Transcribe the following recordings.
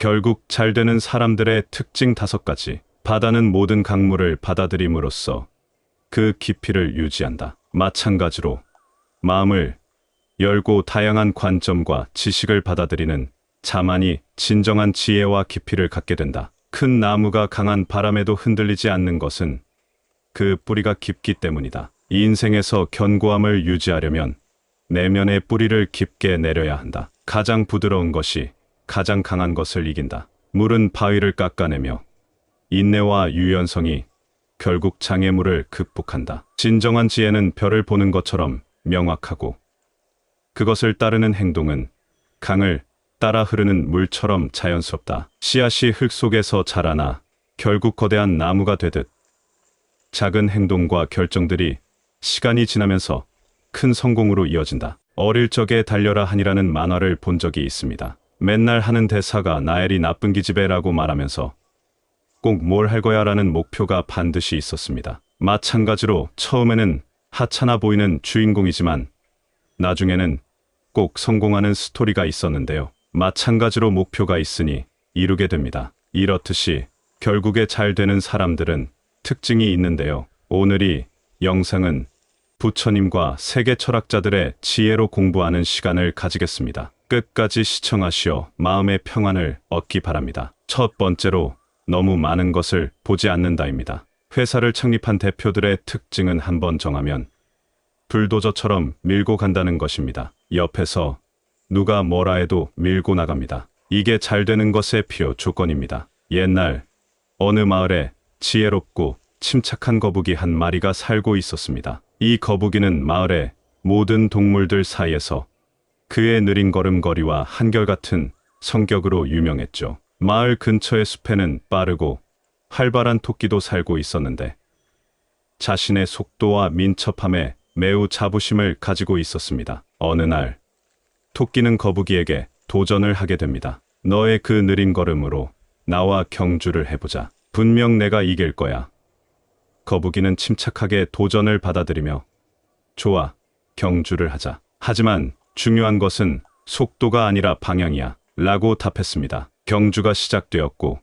결국 잘 되는 사람들의 특징 5가지. 바다는 모든 강물을 받아들임으로써 그 깊이를 유지한다. 마찬가지로 마음을 열고 다양한 관점과 지식을 받아들이는 자만이 진정한 지혜와 깊이를 갖게 된다. 큰 나무가 강한 바람에도 흔들리지 않는 것은 그 뿌리가 깊기 때문이다. 이 인생에서 견고함을 유지하려면 내면의 뿌리를 깊게 내려야 한다. 가장 부드러운 것이 가장 강한 것을 이긴다. 물은 바위를 깎아내며 인내와 유연성이 결국 장애물을 극복한다. 진정한 지혜는 별을 보는 것처럼 명확하고 그것을 따르는 행동은 강을 따라 흐르는 물처럼 자연스럽다. 씨앗이 흙 속에서 자라나 결국 거대한 나무가 되듯 작은 행동과 결정들이 시간이 지나면서 큰 성공으로 이어진다. 어릴 적에 달려라 하니라는 만화를 본 적이 있습니다. 맨날 하는 대사가 나엘이 나쁜 기집애라고 말하면서 꼭 뭘 할 거야 라는 목표가 반드시 있었습니다. 마찬가지로 처음에는 하찮아 보이는 주인공이지만 나중에는 꼭 성공하는 스토리가 있었는데요. 마찬가지로 목표가 있으니 이루게 됩니다. 이렇듯이 결국에 잘 되는 사람들은 특징이 있는데요. 오늘 이 영상은 부처님과 세계 철학자들의 지혜로 공부하는 시간을 가지겠습니다. 끝까지 시청하시어 마음의 평안을 얻기 바랍니다. 첫 번째로 너무 많은 것을 보지 않는다입니다. 회사를 창립한 대표들의 특징은 한번 정하면 불도저처럼 밀고 간다는 것입니다. 옆에서 누가 뭐라 해도 밀고 나갑니다. 이게 잘 되는 것의 필요 조건입니다. 옛날 어느 마을에 지혜롭고 침착한 거북이 한 마리가 살고 있었습니다. 이 거북이는 마을의 모든 동물들 사이에서 그의 느린 걸음걸이와 한결같은 성격으로 유명했죠. 마을 근처의 숲에는 빠르고 활발한 토끼도 살고 있었는데 자신의 속도와 민첩함에 매우 자부심을 가지고 있었습니다. 어느 날 토끼는 거북이에게 도전을 하게 됩니다. 너의 그 느린 걸음으로 나와 경주를 해보자. 분명 내가 이길 거야. 거북이는 침착하게 도전을 받아들이며 좋아, 경주를 하자. 하지만 중요한 것은 속도가 아니라 방향이야 라고 답했습니다. 경주가 시작되었고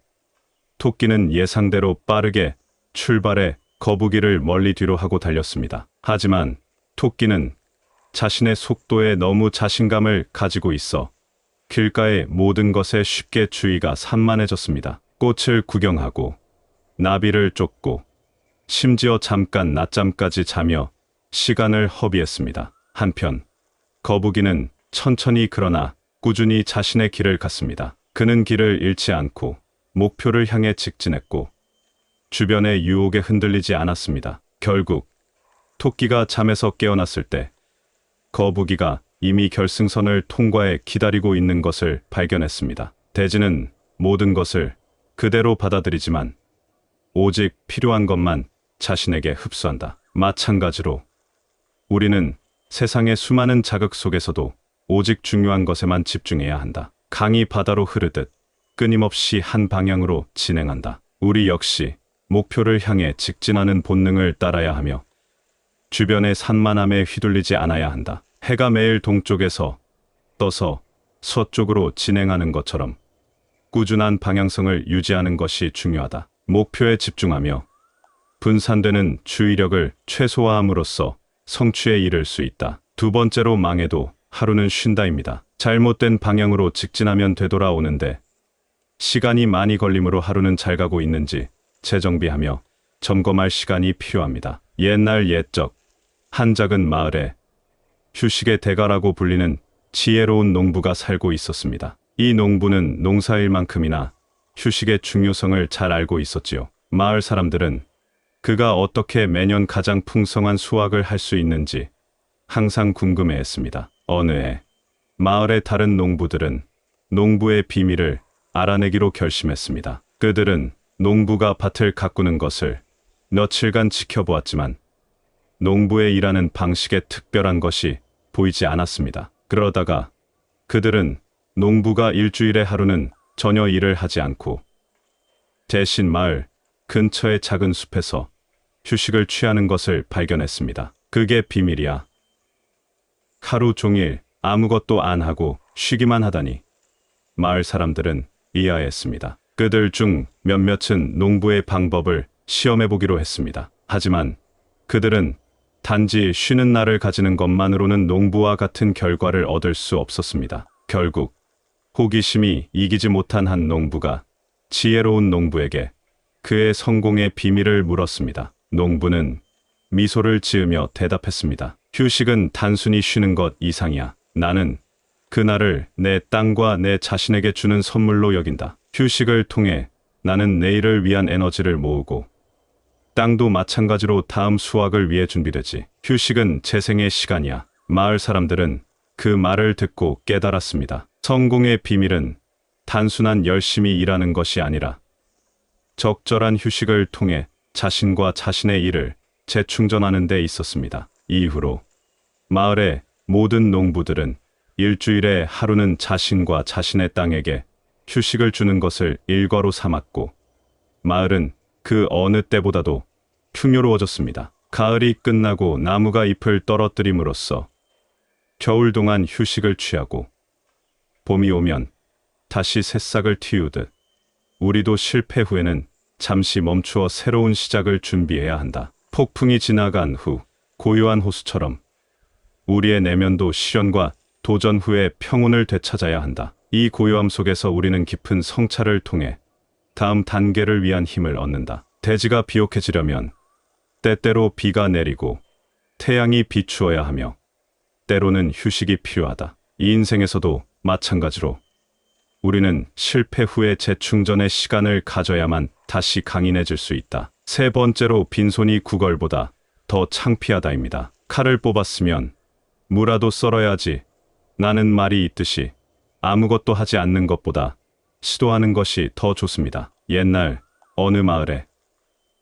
토끼는 예상대로 빠르게 출발해 거북이를 멀리 뒤로 하고 달렸습니다. 하지만 토끼는 자신의 속도에 너무 자신감을 가지고 있어 길가의 모든 것에 쉽게 주의가 산만해졌습니다. 꽃을 구경하고 나비를 쫓고 심지어 잠깐 낮잠까지 자며 시간을 허비했습니다. 한편 거북이는 천천히 그러나 꾸준히 자신의 길을 갔습니다. 그는 길을 잃지 않고 목표를 향해 직진했고 주변의 유혹에 흔들리지 않았습니다. 결국 토끼가 잠에서 깨어났을 때 거북이가 이미 결승선을 통과해 기다리고 있는 것을 발견했습니다. 돼지는 모든 것을 그대로 받아들이지만 오직 필요한 것만 자신에게 흡수한다. 마찬가지로 우리는 세상의 수많은 자극 속에서도 오직 중요한 것에만 집중해야 한다. 강이 바다로 흐르듯 끊임없이 한 방향으로 진행한다. 우리 역시 목표를 향해 직진하는 본능을 따라야 하며 주변의 산만함에 휘둘리지 않아야 한다. 해가 매일 동쪽에서 떠서 서쪽으로 진행하는 것처럼 꾸준한 방향성을 유지하는 것이 중요하다. 목표에 집중하며 분산되는 주의력을 최소화함으로써 성취에 이를 수 있다. 두 번째로 망해도 하루는 쉰다입니다. 잘못된 방향으로 직진하면 되돌아오는데 시간이 많이 걸리므로 하루는 잘 가고 있는지 재정비하며 점검할 시간이 필요합니다. 옛날 옛적 한 작은 마을에 휴식의 대가라고 불리는 지혜로운 농부가 살고 있었습니다. 이 농부는 농사일만큼이나 휴식의 중요성을 잘 알고 있었지요. 마을 사람들은 그가 어떻게 매년 가장 풍성한 수확을 할 수 있는지 항상 궁금해했습니다. 어느 해 마을의 다른 농부들은 농부의 비밀을 알아내기로 결심했습니다. 그들은 농부가 밭을 가꾸는 것을 며칠간 지켜보았지만 농부의 일하는 방식에 특별한 것이 보이지 않았습니다. 그러다가 그들은 농부가 일주일에 하루는 전혀 일을 하지 않고 대신 마을 근처의 작은 숲에서 휴식을 취하는 것을 발견했습니다. 그게 비밀이야. 하루 종일 아무것도 안 하고 쉬기만 하다니. 마을 사람들은 이하했습니다. 그들 중 몇몇은 농부의 방법을 시험해보기로 했습니다. 하지만 그들은 단지 쉬는 날을 가지는 것만으로는 농부와 같은 결과를 얻을 수 없었습니다. 결국 호기심이 이기지 못한 한 농부가 지혜로운 농부에게 그의 성공의 비밀을 물었습니다. 농부는 미소를 지으며 대답했습니다. 휴식은 단순히 쉬는 것 이상이야. 나는 그날을 내 땅과 내 자신에게 주는 선물로 여긴다. 휴식을 통해 나는 내일을 위한 에너지를 모으고 땅도 마찬가지로 다음 수확을 위해 준비되지. 휴식은 재생의 시간이야. 마을 사람들은 그 말을 듣고 깨달았습니다. 성공의 비밀은 단순한 열심히 일하는 것이 아니라 적절한 휴식을 통해 자신과 자신의 일을 재충전하는 데 있었습니다. 이후로 마을의 모든 농부들은 일주일에 하루는 자신과 자신의 땅에게 휴식을 주는 것을 일과로 삼았고 마을은 그 어느 때보다도 풍요로워졌습니다. 가을이 끝나고 나무가 잎을 떨어뜨림으로써 겨울 동안 휴식을 취하고 봄이 오면 다시 새싹을 틔우듯 우리도 실패 후에는 잠시 멈추어 새로운 시작을 준비해야 한다. 폭풍이 지나간 후 고요한 호수처럼 우리의 내면도 시련과 도전 후에 평온을 되찾아야 한다. 이 고요함 속에서 우리는 깊은 성찰을 통해 다음 단계를 위한 힘을 얻는다. 대지가 비옥해지려면 때때로 비가 내리고 태양이 비추어야 하며 때로는 휴식이 필요하다. 이 인생에서도 마찬가지로 우리는 실패 후에 재충전의 시간을 가져야만 다시 강인해질 수 있다. 세 번째로 빈손이 구걸보다 더 창피하다입니다. 칼을 뽑았으면 무라도 썰어야지 라는 말이 있듯이 아무것도 하지 않는 것보다 시도하는 것이 더 좋습니다. 옛날 어느 마을에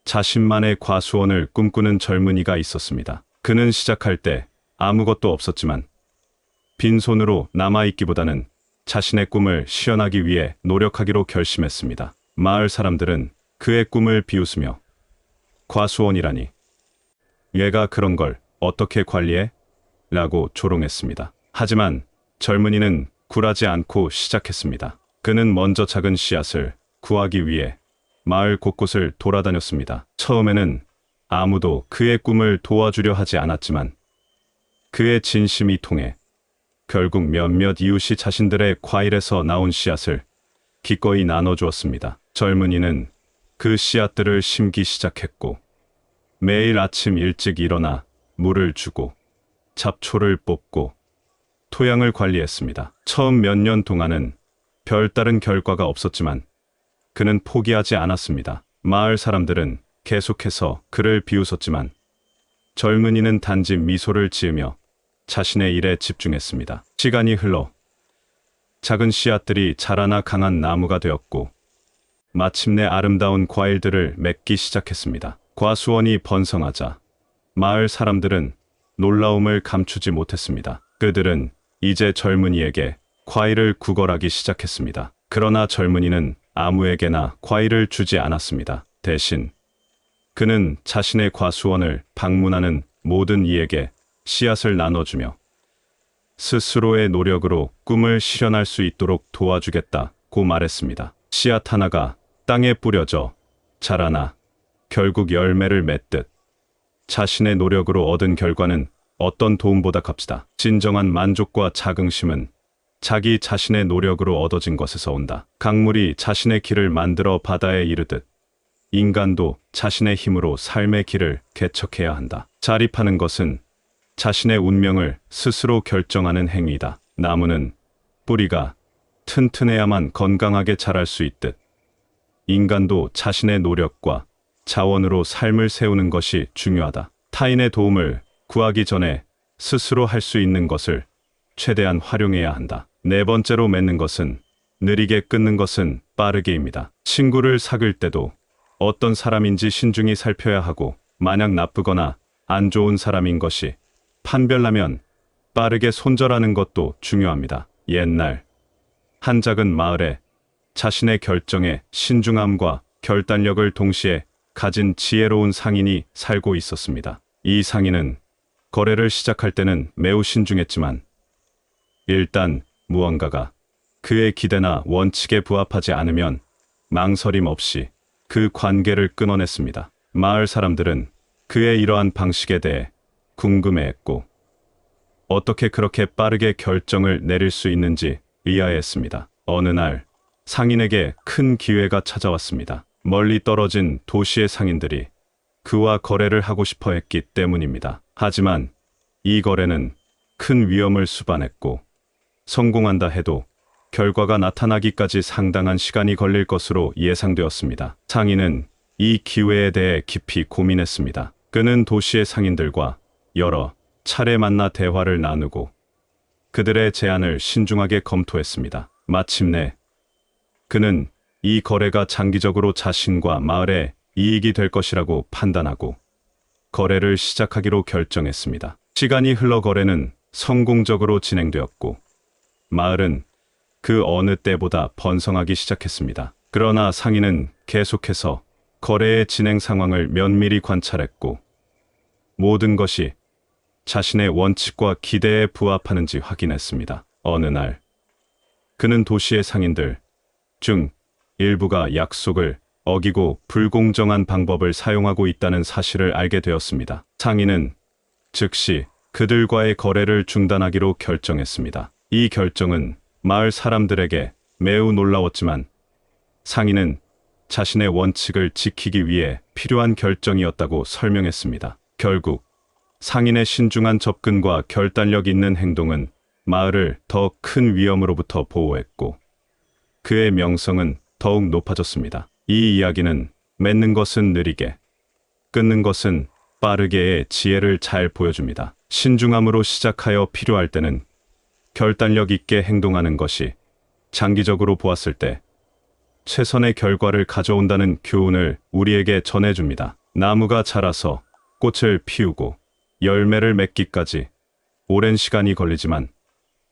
자신만의 과수원을 꿈꾸는 젊은이가 있었습니다. 그는 시작할 때 아무것도 없었지만 빈손으로 남아있기보다는 자신의 꿈을 실현하기 위해 노력하기로 결심했습니다. 마을 사람들은 그의 꿈을 비웃으며 과수원이라니 얘가 그런 걸 어떻게 관리해? 라고 조롱했습니다. 하지만 젊은이는 굴하지 않고 시작했습니다. 그는 먼저 작은 씨앗을 구하기 위해 마을 곳곳을 돌아다녔습니다. 처음에는 아무도 그의 꿈을 도와주려 하지 않았지만 그의 진심이 통해 결국 몇몇 이웃이 자신들의 과일에서 나온 씨앗을 기꺼이 나눠주었습니다. 젊은이는 그 씨앗들을 심기 시작했고 매일 아침 일찍 일어나 물을 주고 잡초를 뽑고 토양을 관리했습니다. 처음 몇 년 동안은 별다른 결과가 없었지만 그는 포기하지 않았습니다. 마을 사람들은 계속해서 그를 비웃었지만 젊은이는 단지 미소를 지으며 자신의 일에 집중했습니다. 시간이 흘러 작은 씨앗들이 자라나 강한 나무가 되었고 마침내 아름다운 과일들을 맺기 시작했습니다. 과수원이 번성하자 마을 사람들은 놀라움을 감추지 못했습니다. 그들은 이제 젊은이에게 과일을 구걸하기 시작했습니다. 그러나 젊은이는 아무에게나 과일을 주지 않았습니다. 대신 그는 자신의 과수원을 방문하는 모든 이에게 씨앗을 나눠주며 스스로의 노력으로 꿈을 실현할 수 있도록 도와주겠다고 말했습니다. 씨앗 하나가 땅에 뿌려져 자라나 결국 열매를 맺듯 자신의 노력으로 얻은 결과는 어떤 도움보다 값지다. 진정한 만족과 자긍심은 자기 자신의 노력으로 얻어진 것에서 온다. 강물이 자신의 길을 만들어 바다에 이르듯 인간도 자신의 힘으로 삶의 길을 개척해야 한다. 자립하는 것은 자신의 운명을 스스로 결정하는 행위다. 나무는 뿌리가 튼튼해야만 건강하게 자랄 수 있듯 인간도 자신의 노력과 자원으로 삶을 세우는 것이 중요하다. 타인의 도움을 구하기 전에 스스로 할 수 있는 것을 최대한 활용해야 한다. 네 번째로 맺는 것은 느리게 끊는 것은 빠르게입니다. 친구를 사귈 때도 어떤 사람인지 신중히 살펴야 하고 만약 나쁘거나 안 좋은 사람인 것이 판별나면 빠르게 손절하는 것도 중요합니다. 옛날 한 작은 마을에 자신의 결정에 신중함과 결단력을 동시에 가진 지혜로운 상인이 살고 있었습니다. 이 상인은 거래를 시작할 때는 매우 신중했지만 일단 무언가가 그의 기대나 원칙에 부합하지 않으면 망설임 없이 그 관계를 끊어냈습니다. 마을 사람들은 그의 이러한 방식에 대해 궁금해했고 어떻게 그렇게 빠르게 결정을 내릴 수 있는지 의아해했습니다. 어느 날 상인에게 큰 기회가 찾아왔습니다. 멀리 떨어진 도시의 상인들이 그와 거래를 하고 싶어 했기 때문입니다. 하지만 이 거래는 큰 위험을 수반했고 성공한다 해도 결과가 나타나기까지 상당한 시간이 걸릴 것으로 예상되었습니다. 상인은 이 기회에 대해 깊이 고민했습니다. 그는 도시의 상인들과 여러 차례 만나 대화를 나누고 그들의 제안을 신중하게 검토했습니다. 마침내 그는 이 거래가 장기적으로 자신과 마을에 이익이 될 것이라고 판단하고 거래를 시작하기로 결정했습니다. 시간이 흘러 거래는 성공적으로 진행되었고 마을은 그 어느 때보다 번성하기 시작했습니다. 그러나 상인은 계속해서 거래의 진행 상황을 면밀히 관찰했고 모든 것이 자신의 원칙과 기대에 부합하는지 확인했습니다. 어느 날 그는 도시의 상인들 중 일부가 약속을 어기고 불공정한 방법을 사용하고 있다는 사실을 알게 되었습니다. 상인은 즉시 그들과의 거래를 중단하기로 결정했습니다. 이 결정은 마을 사람들에게 매우 놀라웠지만 상인은 자신의 원칙을 지키기 위해 필요한 결정이었다고 설명했습니다. 결국 상인의 신중한 접근과 결단력 있는 행동은 마을을 더 큰 위험으로부터 보호했고 그의 명성은 더욱 높아졌습니다. 이 이야기는 맺는 것은 느리게, 끊는 것은 빠르게의 지혜를 잘 보여줍니다. 신중함으로 시작하여 필요할 때는 결단력 있게 행동하는 것이 장기적으로 보았을 때 최선의 결과를 가져온다는 교훈을 우리에게 전해줍니다. 나무가 자라서 꽃을 피우고 열매를 맺기까지 오랜 시간이 걸리지만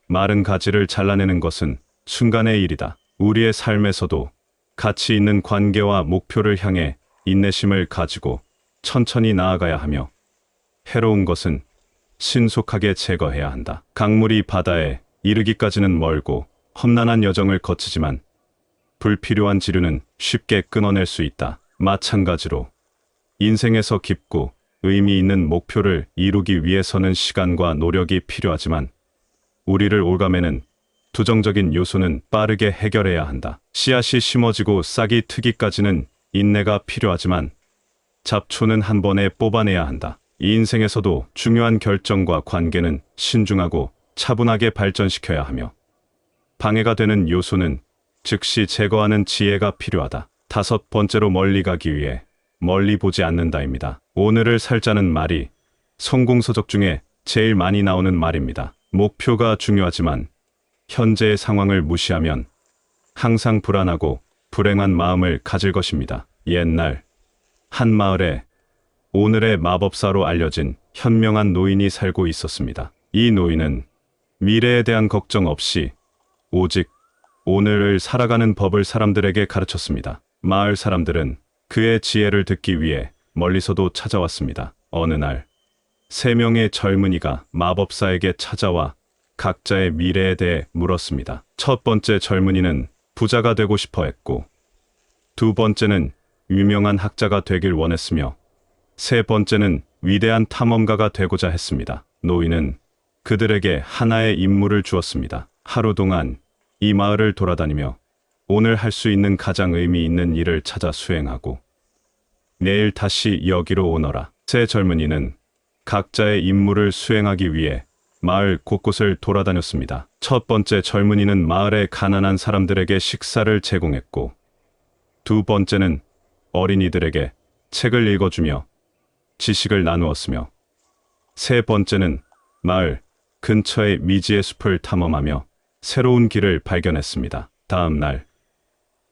마른 가지를 잘라내는 것은 순간의 일이다. 우리의 삶에서도 가치 있는 관계와 목표를 향해 인내심을 가지고 천천히 나아가야 하며 해로운 것은 신속하게 제거해야 한다. 강물이 바다에 이르기까지는 멀고 험난한 여정을 거치지만 불필요한 지류는 쉽게 끊어낼 수 있다. 마찬가지로 인생에서 깊고 의미 있는 목표를 이루기 위해서는 시간과 노력이 필요하지만 우리를 올가매는 부정적인 요소는 빠르게 해결해야 한다. 씨앗이 심어지고 싹이 트기까지는 인내가 필요하지만 잡초는 한 번에 뽑아내야 한다. 이 인생에서도 중요한 결정과 관계는 신중하고 차분하게 발전시켜야 하며 방해가 되는 요소는 즉시 제거하는 지혜가 필요하다. 5번째로 멀리 가기 위해 멀리 보지 않는다입니다. 오늘을 살자는 말이 성공서적 중에 제일 많이 나오는 말입니다. 목표가 중요하지만 현재의 상황을 무시하면 항상 불안하고 불행한 마음을 가질 것입니다. 옛날 한 마을에 오늘의 마법사로 알려진 현명한 노인이 살고 있었습니다. 이 노인은 미래에 대한 걱정 없이 오직 오늘을 살아가는 법을 사람들에게 가르쳤습니다. 마을 사람들은 그의 지혜를 듣기 위해 멀리서도 찾아왔습니다. 어느 날 3명의 젊은이가 마법사에게 찾아와 각자의 미래에 대해 물었습니다. 첫 번째 젊은이는 부자가 되고 싶어 했고, 두 번째는 유명한 학자가 되길 원했으며, 세 번째는 위대한 탐험가가 되고자 했습니다. 노인은 그들에게 하나의 임무를 주었습니다. 하루 동안 이 마을을 돌아다니며 오늘 할 수 있는 가장 의미 있는 일을 찾아 수행하고 내일 다시 여기로 오너라. 세 젊은이는 각자의 임무를 수행하기 위해 마을 곳곳을 돌아다녔습니다. 첫 번째 젊은이는 마을의 가난한 사람들에게 식사를 제공했고, 두 번째는 어린이들에게 책을 읽어주며 지식을 나누었으며, 세 번째는 마을 근처의 미지의 숲을 탐험하며 새로운 길을 발견했습니다. 다음 날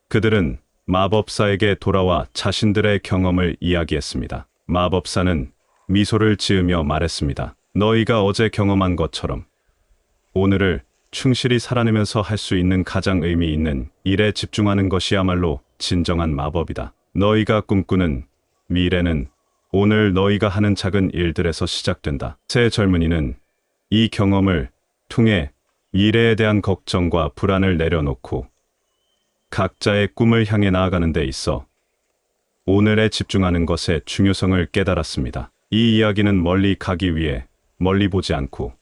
그들은 마법사에게 돌아와 자신들의 경험을 이야기했습니다. 마법사는 미소를 지으며 말했습니다. 너희가 어제 경험한 것처럼 오늘을 충실히 살아내면서 할 수 있는 가장 의미 있는 일에 집중하는 것이야말로 진정한 마법이다. 너희가 꿈꾸는 미래는 오늘 너희가 하는 작은 일들에서 시작된다. 새 젊은이는 이 경험을 통해 미래에 대한 걱정과 불안을 내려놓고 각자의 꿈을 향해 나아가는 데 있어 오늘에 집중하는 것의 중요성을 깨달았습니다. 이 이야기는 멀리 가기 위해 멀리 보지 않고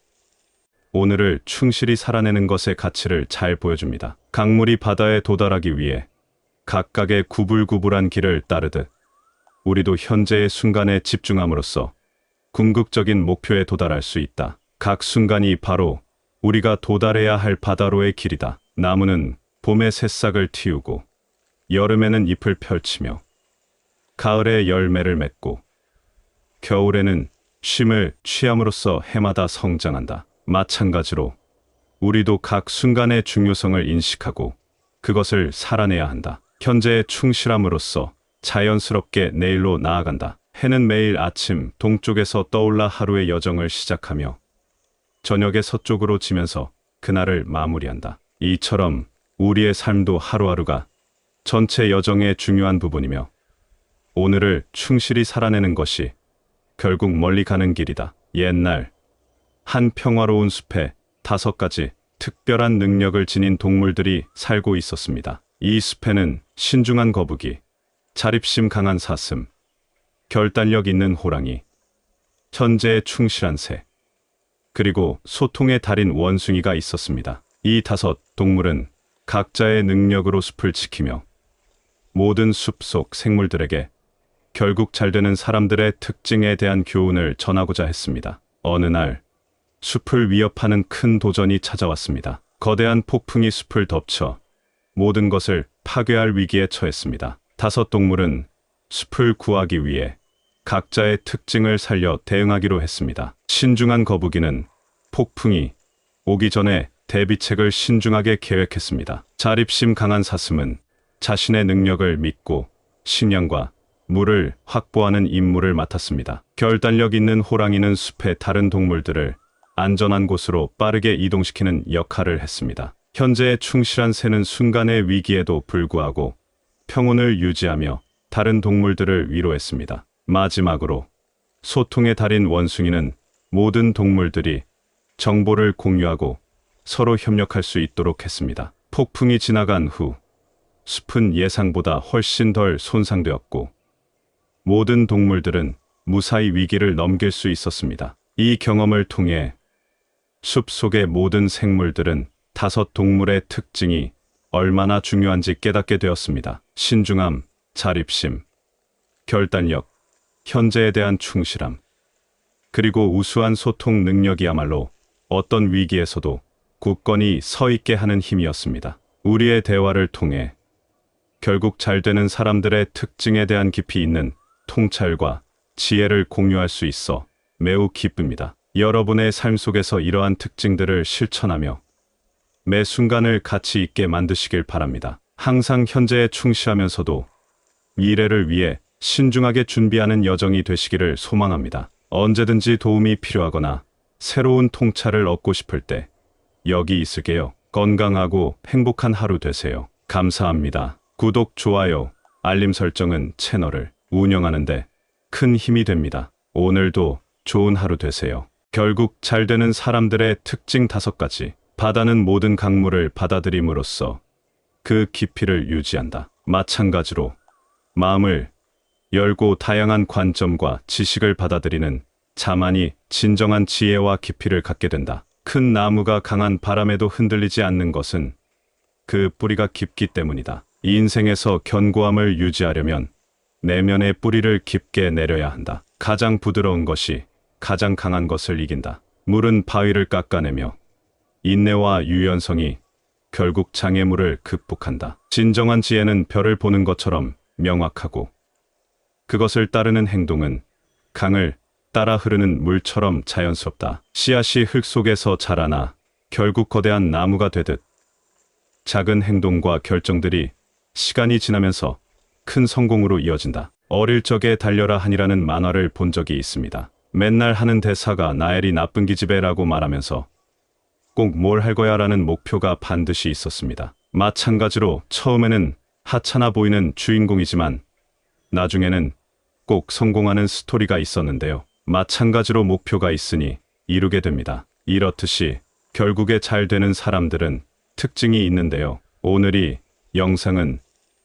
오늘을 충실히 살아내는 것의 가치를 잘 보여줍니다. 강물이 바다에 도달하기 위해 각각의 구불구불한 길을 따르듯 우리도 현재의 순간에 집중함으로써 궁극적인 목표에 도달할 수 있다. 각 순간이 바로 우리가 도달해야 할 바다로의 길이다. 나무는 봄에 새싹을 틔우고 여름에는 잎을 펼치며 가을에 열매를 맺고 겨울에는 쉼을 취함으로써 해마다 성장한다. 마찬가지로 우리도 각 순간의 중요성을 인식하고 그것을 살아내야 한다. 현재에 충실함으로써 자연스럽게 내일로 나아간다. 해는 매일 아침 동쪽에서 떠올라 하루의 여정을 시작하며 저녁에 서쪽으로 지면서 그날을 마무리한다. 이처럼 우리의 삶도 하루하루가 전체 여정의 중요한 부분이며 오늘을 충실히 살아내는 것이 결국 멀리 가는 길이다. 옛날 한 평화로운 숲에 5가지 특별한 능력을 지닌 동물들이 살고 있었습니다. 이 숲에는 신중한 거북이, 자립심 강한 사슴, 결단력 있는 호랑이, 천재에 충실한 새, 그리고 소통의 달인 원숭이가 있었습니다. 이 5 동물은 각자의 능력으로 숲을 지키며 모든 숲속 생물들에게 결국 잘되는 사람들의 특징에 대한 교훈을 전하고자 했습니다. 어느 날 숲을 위협하는 큰 도전이 찾아왔습니다. 거대한 폭풍이 숲을 덮쳐 모든 것을 파괴할 위기에 처했습니다. 5 동물은 숲을 구하기 위해 각자의 특징을 살려 대응하기로 했습니다. 신중한 거북이는 폭풍이 오기 전에 대비책을 신중하게 계획했습니다. 자립심 강한 사슴은 자신의 능력을 믿고 식량과 물을 확보하는 임무를 맡았습니다. 결단력 있는 호랑이는 숲의 다른 동물들을 안전한 곳으로 빠르게 이동시키는 역할을 했습니다. 현재에 충실한 새는 순간의 위기에도 불구하고 평온을 유지하며 다른 동물들을 위로했습니다. 마지막으로 소통의 달인 원숭이는 모든 동물들이 정보를 공유하고 서로 협력할 수 있도록 했습니다. 폭풍이 지나간 후 숲은 예상보다 훨씬 덜 손상되었고 모든 동물들은 무사히 위기를 넘길 수 있었습니다. 이 경험을 통해 숲 속의 모든 생물들은 5 동물의 특징이 얼마나 중요한지 깨닫게 되었습니다. 신중함, 자립심, 결단력, 현재에 대한 충실함, 그리고 우수한 소통 능력이야말로 어떤 위기에서도 굳건히 서 있게 하는 힘이었습니다. 우리의 대화를 통해 결국 잘되는 사람들의 특징에 대한 깊이 있는 통찰과 지혜를 공유할 수 있어 매우 기쁩니다. 여러분의 삶 속에서 이러한 특징들을 실천하며 매 순간을 가치 있게 만드시길 바랍니다. 항상 현재에 충실하면서도 미래를 위해 신중하게 준비하는 여정이 되시기를 소망합니다. 언제든지 도움이 필요하거나 새로운 통찰을 얻고 싶을 때 여기 있을게요. 건강하고 행복한 하루 되세요. 감사합니다. 구독, 좋아요, 알림 설정은 채널을 운영하는데 큰 힘이 됩니다. 오늘도 좋은 하루 되세요. 결국 잘되는 사람들의 특징 5가지. 바다는 모든 강물을 받아들임으로써 그 깊이를 유지한다. 마찬가지로 마음을 열고 다양한 관점과 지식을 받아들이는 자만이 진정한 지혜와 깊이를 갖게 된다. 큰 나무가 강한 바람에도 흔들리지 않는 것은 그 뿌리가 깊기 때문이다. 이 인생에서 견고함을 유지하려면 내면의 뿌리를 깊게 내려야 한다. 가장 부드러운 것이 가장 강한 것을 이긴다. 물은 바위를 깎아내며 인내와 유연성이 결국 장애물을 극복한다. 진정한 지혜는 별을 보는 것처럼 명확하고 그것을 따르는 행동은 강을 따라 흐르는 물처럼 자연스럽다. 씨앗이 흙 속에서 자라나 결국 거대한 나무가 되듯 작은 행동과 결정들이 시간이 지나면서 큰 성공으로 이어진다. 어릴 적에 달려라 하니라는 만화를 본 적이 있습니다. 맨날 하는 대사가 나엘이 나쁜 기집애라고 말하면서 꼭 뭘 할 거야 라는 목표가 반드시 있었습니다. 마찬가지로 처음에는 하찮아 보이는 주인공이지만 나중에는 꼭 성공하는 스토리가 있었는데요. 마찬가지로 목표가 있으니 이루게 됩니다. 이렇듯이 결국에 잘 되는 사람들은 특징이 있는데요. 오늘이 영상은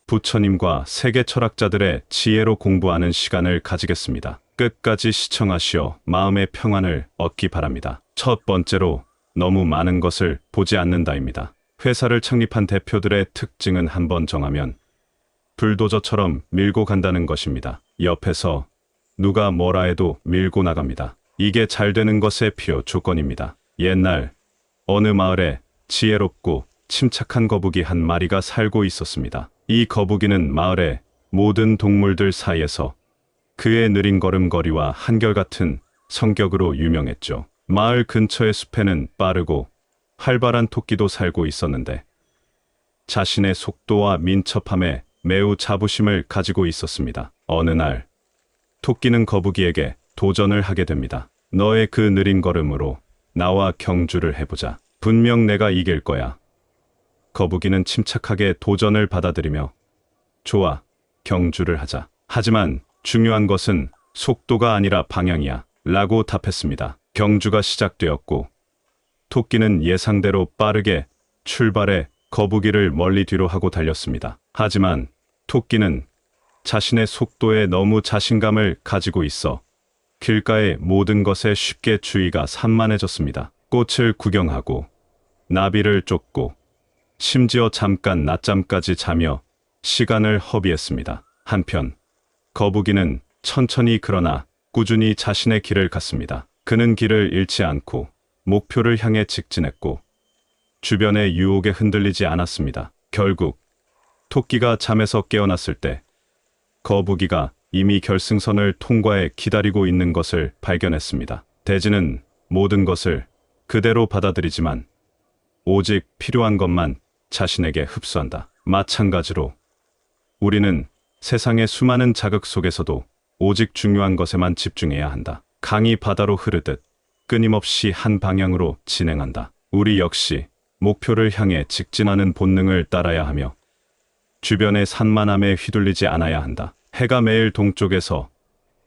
부처님과 세계 철학자들의 지혜로 공부하는 시간을 가지겠습니다. 끝까지 시청하시어 마음의 평안을 얻기 바랍니다. 첫 번째로 너무 많은 것을 보지 않는다입니다. 회사를 창립한 대표들의 특징은 한번 정하면 불도저처럼 밀고 간다는 것입니다. 옆에서 누가 뭐라 해도 밀고 나갑니다. 이게 잘 되는 것의 필요 조건입니다. 옛날 어느 마을에 지혜롭고 침착한 거북이 한 마리가 살고 있었습니다. 이 거북이는 마을의 모든 동물들 사이에서 그의 느린 걸음걸이와 한결같은 성격으로 유명했죠. 마을 근처의 숲에는 빠르고 활발한 토끼도 살고 있었는데 자신의 속도와 민첩함에 매우 자부심을 가지고 있었습니다. 어느 날 토끼는 거북이에게 도전을 하게 됩니다. 너의 그 느린 걸음으로 나와 경주를 해보자. 분명 내가 이길 거야. 거북이는 침착하게 도전을 받아들이며 좋아, 경주를 하자. 하지만 중요한 것은 속도가 아니라 방향이야 라고 답했습니다. 경주가 시작되었고 토끼는 예상대로 빠르게 출발해 거북이를 멀리 뒤로 하고 달렸습니다. 하지만 토끼는 자신의 속도에 너무 자신감을 가지고 있어 길가의 모든 것에 쉽게 주의가 산만해졌습니다. 꽃을 구경하고 나비를 쫓고 심지어 잠깐 낮잠까지 자며 시간을 허비했습니다. 한편 거북이는 천천히 그러나 꾸준히 자신의 길을 갔습니다. 그는 길을 잃지 않고 목표를 향해 직진했고 주변의 유혹에 흔들리지 않았습니다. 결국 토끼가 잠에서 깨어났을 때 거북이가 이미 결승선을 통과해 기다리고 있는 것을 발견했습니다. 돼지는 모든 것을 그대로 받아들이지만 오직 필요한 것만 자신에게 흡수한다. 마찬가지로 우리는 세상의 수많은 자극 속에서도 오직 중요한 것에만 집중해야 한다. 강이 바다로 흐르듯 끊임없이 한 방향으로 진행한다. 우리 역시 목표를 향해 직진하는 본능을 따라야 하며 주변의 산만함에 휘둘리지 않아야 한다. 해가 매일 동쪽에서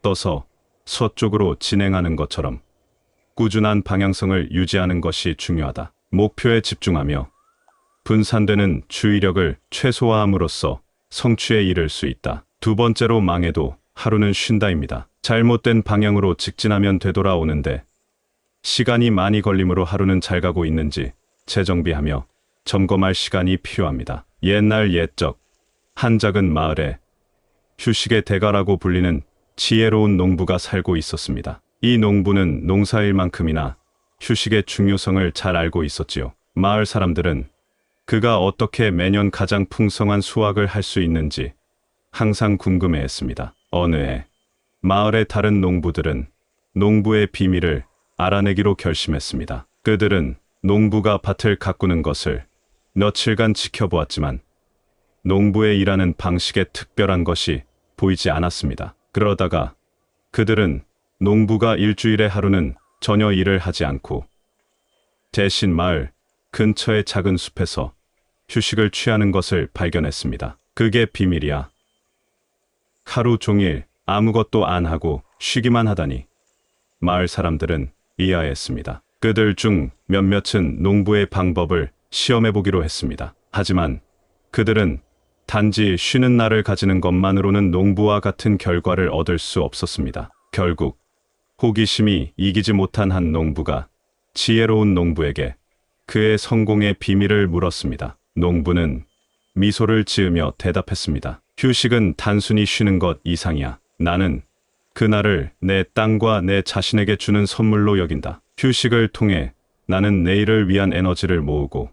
떠서 서쪽으로 진행하는 것처럼 꾸준한 방향성을 유지하는 것이 중요하다. 목표에 집중하며 분산되는 주의력을 최소화함으로써 성취에 이를 수 있다. 두 번째로 망해도 하루는 쉰다입니다. 잘못된 방향으로 직진하면 되돌아오는데 시간이 많이 걸리므로 하루는 잘 가고 있는지 재정비하며 점검할 시간이 필요합니다. 옛날 옛적 한 작은 마을에 휴식의 대가라고 불리는 지혜로운 농부가 살고 있었습니다. 이 농부는 농사일만큼이나 휴식의 중요성을 잘 알고 있었지요. 마을 사람들은 그가 어떻게 매년 가장 풍성한 수확을 할 수 있는지 항상 궁금해했습니다. 어느 해 마을의 다른 농부들은 농부의 비밀을 알아내기로 결심했습니다. 그들은 농부가 밭을 가꾸는 것을 며칠간 지켜보았지만 농부의 일하는 방식에 특별한 것이 보이지 않았습니다. 그러다가 그들은 농부가 일주일에 하루는 전혀 일을 하지 않고 대신 마을 근처의 작은 숲에서 휴식을 취하는 것을 발견했습니다. 그게 비밀이야. 하루 종일 아무것도 안 하고 쉬기만 하다니. 마을 사람들은 이해했습니다. 그들 중 몇몇은 농부의 방법을 시험해보기로 했습니다. 하지만 그들은 단지 쉬는 날을 가지는 것만으로는 농부와 같은 결과를 얻을 수 없었습니다. 결국 호기심이 이기지 못한 한 농부가 지혜로운 농부에게 그의 성공의 비밀을 물었습니다. 농부는 미소를 지으며 대답했습니다. 휴식은 단순히 쉬는 것 이상이야. 나는 그날을 내 땅과 내 자신에게 주는 선물로 여긴다. 휴식을 통해 나는 내일을 위한 에너지를 모으고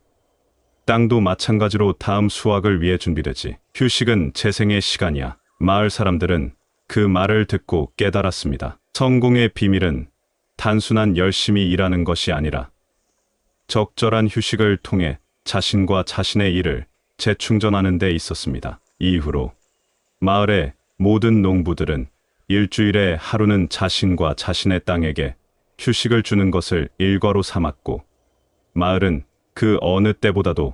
땅도 마찬가지로 다음 수확을 위해 준비되지. 휴식은 재생의 시간이야. 마을 사람들은 그 말을 듣고 깨달았습니다. 성공의 비밀은 단순한 열심히 일하는 것이 아니라 적절한 휴식을 통해 자신과 자신의 일을 재충전하는 데 있었습니다. 이후로 마을의 모든 농부들은 일주일에 하루는 자신과 자신의 땅에게 휴식을 주는 것을 일과로 삼았고 마을은 그 어느 때보다도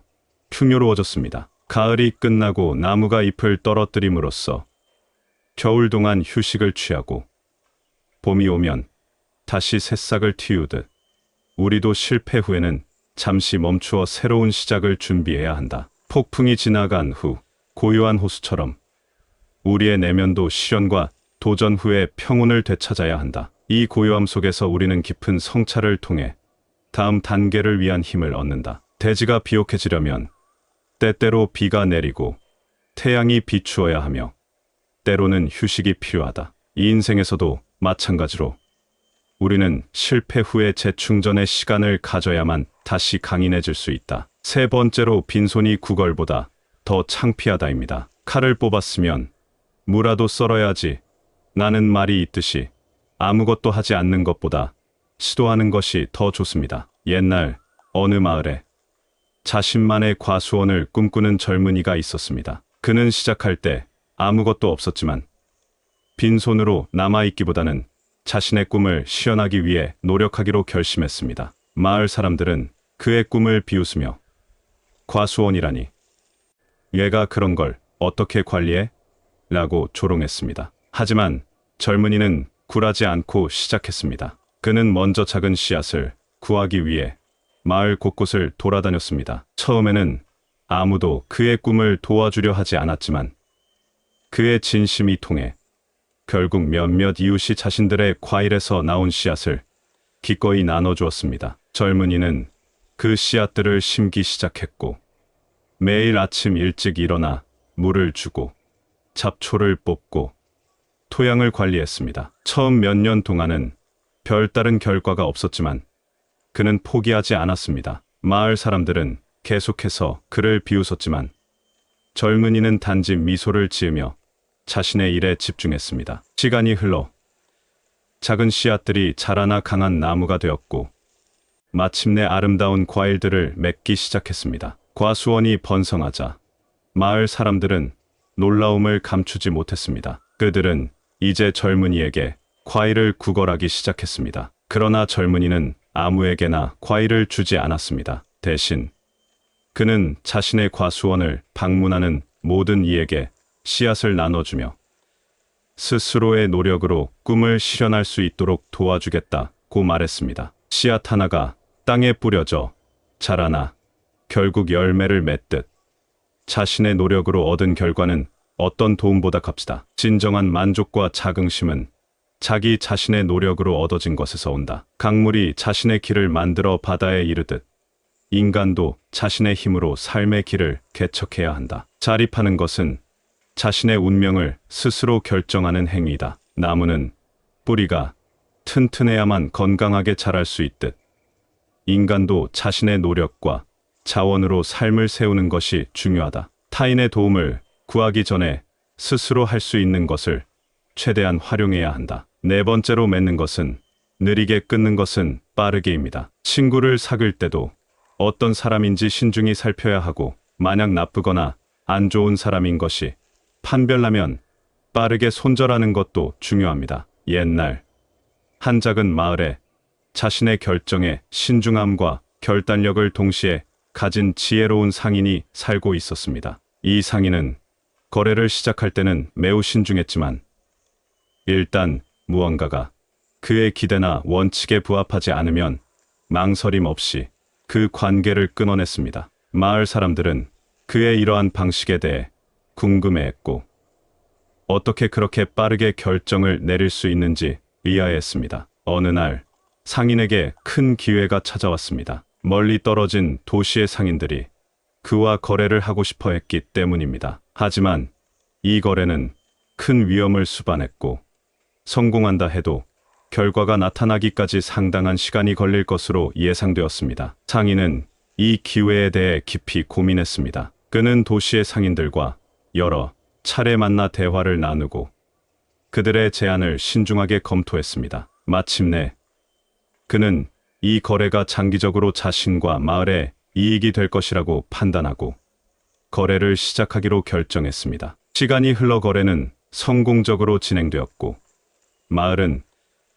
풍요로워졌습니다. 가을이 끝나고 나무가 잎을 떨어뜨림으로써 겨울 동안 휴식을 취하고 봄이 오면 다시 새싹을 틔우듯 우리도 실패 후에는 잠시 멈추어 새로운 시작을 준비해야 한다. 폭풍이 지나간 후 고요한 호수처럼 우리의 내면도 시련과 도전 후에 평온을 되찾아야 한다. 이 고요함 속에서 우리는 깊은 성찰을 통해 다음 단계를 위한 힘을 얻는다. 대지가 비옥해지려면 때때로 비가 내리고 태양이 비추어야 하며 때로는 휴식이 필요하다. 이 인생에서도 마찬가지로 우리는 실패 후에 재충전의 시간을 가져야만 다시 강인해질 수 있다. 세 번째로 빈손이 구걸보다 더 창피하다입니다. 칼을 뽑았으면 무라도 썰어야지 라는 말이 있듯이 아무것도 하지 않는 것보다 시도하는 것이 더 좋습니다. 옛날 어느 마을에 자신만의 과수원을 꿈꾸는 젊은이가 있었습니다. 그는 시작할 때 아무것도 없었지만 빈손으로 남아있기보다는 자신의 꿈을 실현하기 위해 노력하기로 결심했습니다. 마을 사람들은 그의 꿈을 비웃으며 과수원이라니 얘가 그런 걸 어떻게 관리해? 라고 조롱했습니다. 하지만 젊은이는 굴하지 않고 시작했습니다. 그는 먼저 작은 씨앗을 구하기 위해 마을 곳곳을 돌아다녔습니다. 처음에는 아무도 그의 꿈을 도와주려 하지 않았지만 그의 진심이 통해 결국 몇몇 이웃이 자신들의 과일에서 나온 씨앗을 기꺼이 나눠주었습니다. 젊은이는 그 씨앗들을 심기 시작했고 매일 아침 일찍 일어나 물을 주고 잡초를 뽑고 토양을 관리했습니다. 처음 몇 년 동안은 별다른 결과가 없었지만 그는 포기하지 않았습니다. 마을 사람들은 계속해서 그를 비웃었지만 젊은이는 단지 미소를 지으며 자신의 일에 집중했습니다. 시간이 흘러 작은 씨앗들이 자라나 강한 나무가 되었고 마침내 아름다운 과일들을 맺기 시작했습니다. 과수원이 번성하자 마을 사람들은 놀라움을 감추지 못했습니다. 그들은 이제 젊은이에게 과일을 구걸하기 시작했습니다. 그러나 젊은이는 아무에게나 과일을 주지 않았습니다. 대신 그는 자신의 과수원을 방문하는 모든 이에게 씨앗을 나눠주며 스스로의 노력으로 꿈을 실현할 수 있도록 도와주겠다고 말했습니다. 씨앗 하나가 땅에 뿌려져 자라나 결국 열매를 맺듯 자신의 노력으로 얻은 결과는 어떤 도움보다 값지다. 진정한 만족과 자긍심은 자기 자신의 노력으로 얻어진 것에서 온다. 강물이 자신의 길을 만들어 바다에 이르듯 인간도 자신의 힘으로 삶의 길을 개척해야 한다. 자립하는 것은 자신의 운명을 스스로 결정하는 행위다. 나무는 뿌리가 튼튼해야만 건강하게 자랄 수 있듯 인간도 자신의 노력과 자원으로 삶을 세우는 것이 중요하다. 타인의 도움을 구하기 전에 스스로 할 수 있는 것을 최대한 활용해야 한다. 네 번째로 맺는 것은 느리게 끊는 것은 빠르게입니다. 친구를 사귈 때도 어떤 사람인지 신중히 살펴야 하고 만약 나쁘거나 안 좋은 사람인 것이 판별나면 빠르게 손절하는 것도 중요합니다. 옛날 한 작은 마을에 자신의 결정에 신중함과 결단력을 동시에 가진 지혜로운 상인이 살고 있었습니다. 이 상인은 거래를 시작할 때는 매우 신중했지만 일단 무언가가 그의 기대나 원칙에 부합하지 않으면 망설임 없이 그 관계를 끊어냈습니다. 마을 사람들은 그의 이러한 방식에 대해 궁금해했고 어떻게 그렇게 빠르게 결정을 내릴 수 있는지 의아해했습니다. 어느 날 상인에게 큰 기회가 찾아왔습니다. 멀리 떨어진 도시의 상인들이 그와 거래를 하고 싶어 했기 때문입니다. 하지만 이 거래는 큰 위험을 수반했고 성공한다 해도 결과가 나타나기까지 상당한 시간이 걸릴 것으로 예상되었습니다. 상인은 이 기회에 대해 깊이 고민했습니다. 그는 도시의 상인들과 여러 차례 만나 대화를 나누고 그들의 제안을 신중하게 검토했습니다. 마침내 그는 이 거래가 장기적으로 자신과 마을에 이익이 될 것이라고 판단하고 거래를 시작하기로 결정했습니다. 시간이 흘러 거래는 성공적으로 진행되었고 마을은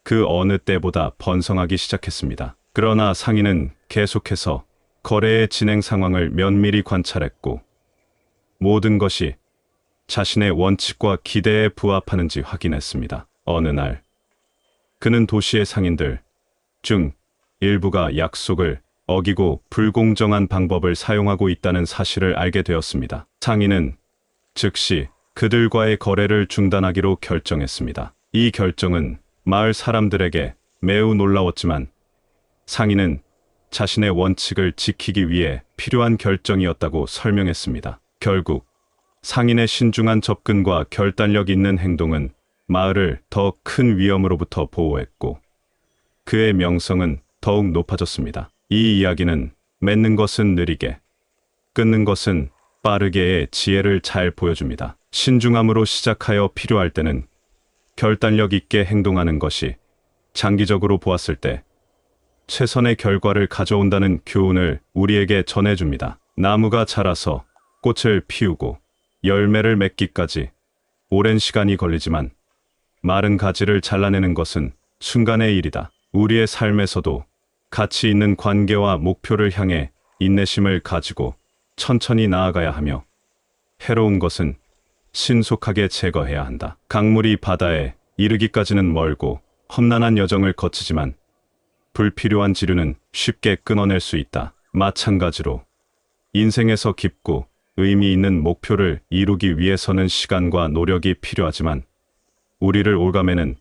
그 어느 때보다 번성하기 시작했습니다. 그러나 상인은 계속해서 거래의 진행 상황을 면밀히 관찰했고 모든 것이 자신의 원칙과 기대에 부합하는지 확인했습니다. 어느 날 그는 도시의 상인들 중 일부가 약속을 어기고 불공정한 방법을 사용하고 있다는 사실을 알게 되었습니다. 상인은 즉시 그들과의 거래를 중단하기로 결정했습니다. 이 결정은 마을 사람들에게 매우 놀라웠지만 상인은 자신의 원칙을 지키기 위해 필요한 결정이었다고 설명했습니다. 결국 상인의 신중한 접근과 결단력 있는 행동은 마을을 더 큰 위험으로부터 보호했고 그의 명성은 더욱 높아졌습니다. 이 이야기는 맺는 것은 느리게, 끊는 것은 빠르게의 지혜를 잘 보여줍니다. 신중함으로 시작하여 필요할 때는 결단력 있게 행동하는 것이 장기적으로 보았을 때 최선의 결과를 가져온다는 교훈을 우리에게 전해줍니다. 나무가 자라서 꽃을 피우고 열매를 맺기까지 오랜 시간이 걸리지만 마른 가지를 잘라내는 것은 순간의 일이다. 우리의 삶에서도 가치 있는 관계와 목표를 향해 인내심을 가지고 천천히 나아가야 하며 해로운 것은 신속하게 제거해야 한다. 강물이 바다에 이르기까지는 멀고 험난한 여정을 거치지만 불필요한 지류는 쉽게 끊어낼 수 있다. 마찬가지로 인생에서 깊고 의미 있는 목표를 이루기 위해서는 시간과 노력이 필요하지만 우리를 올가매는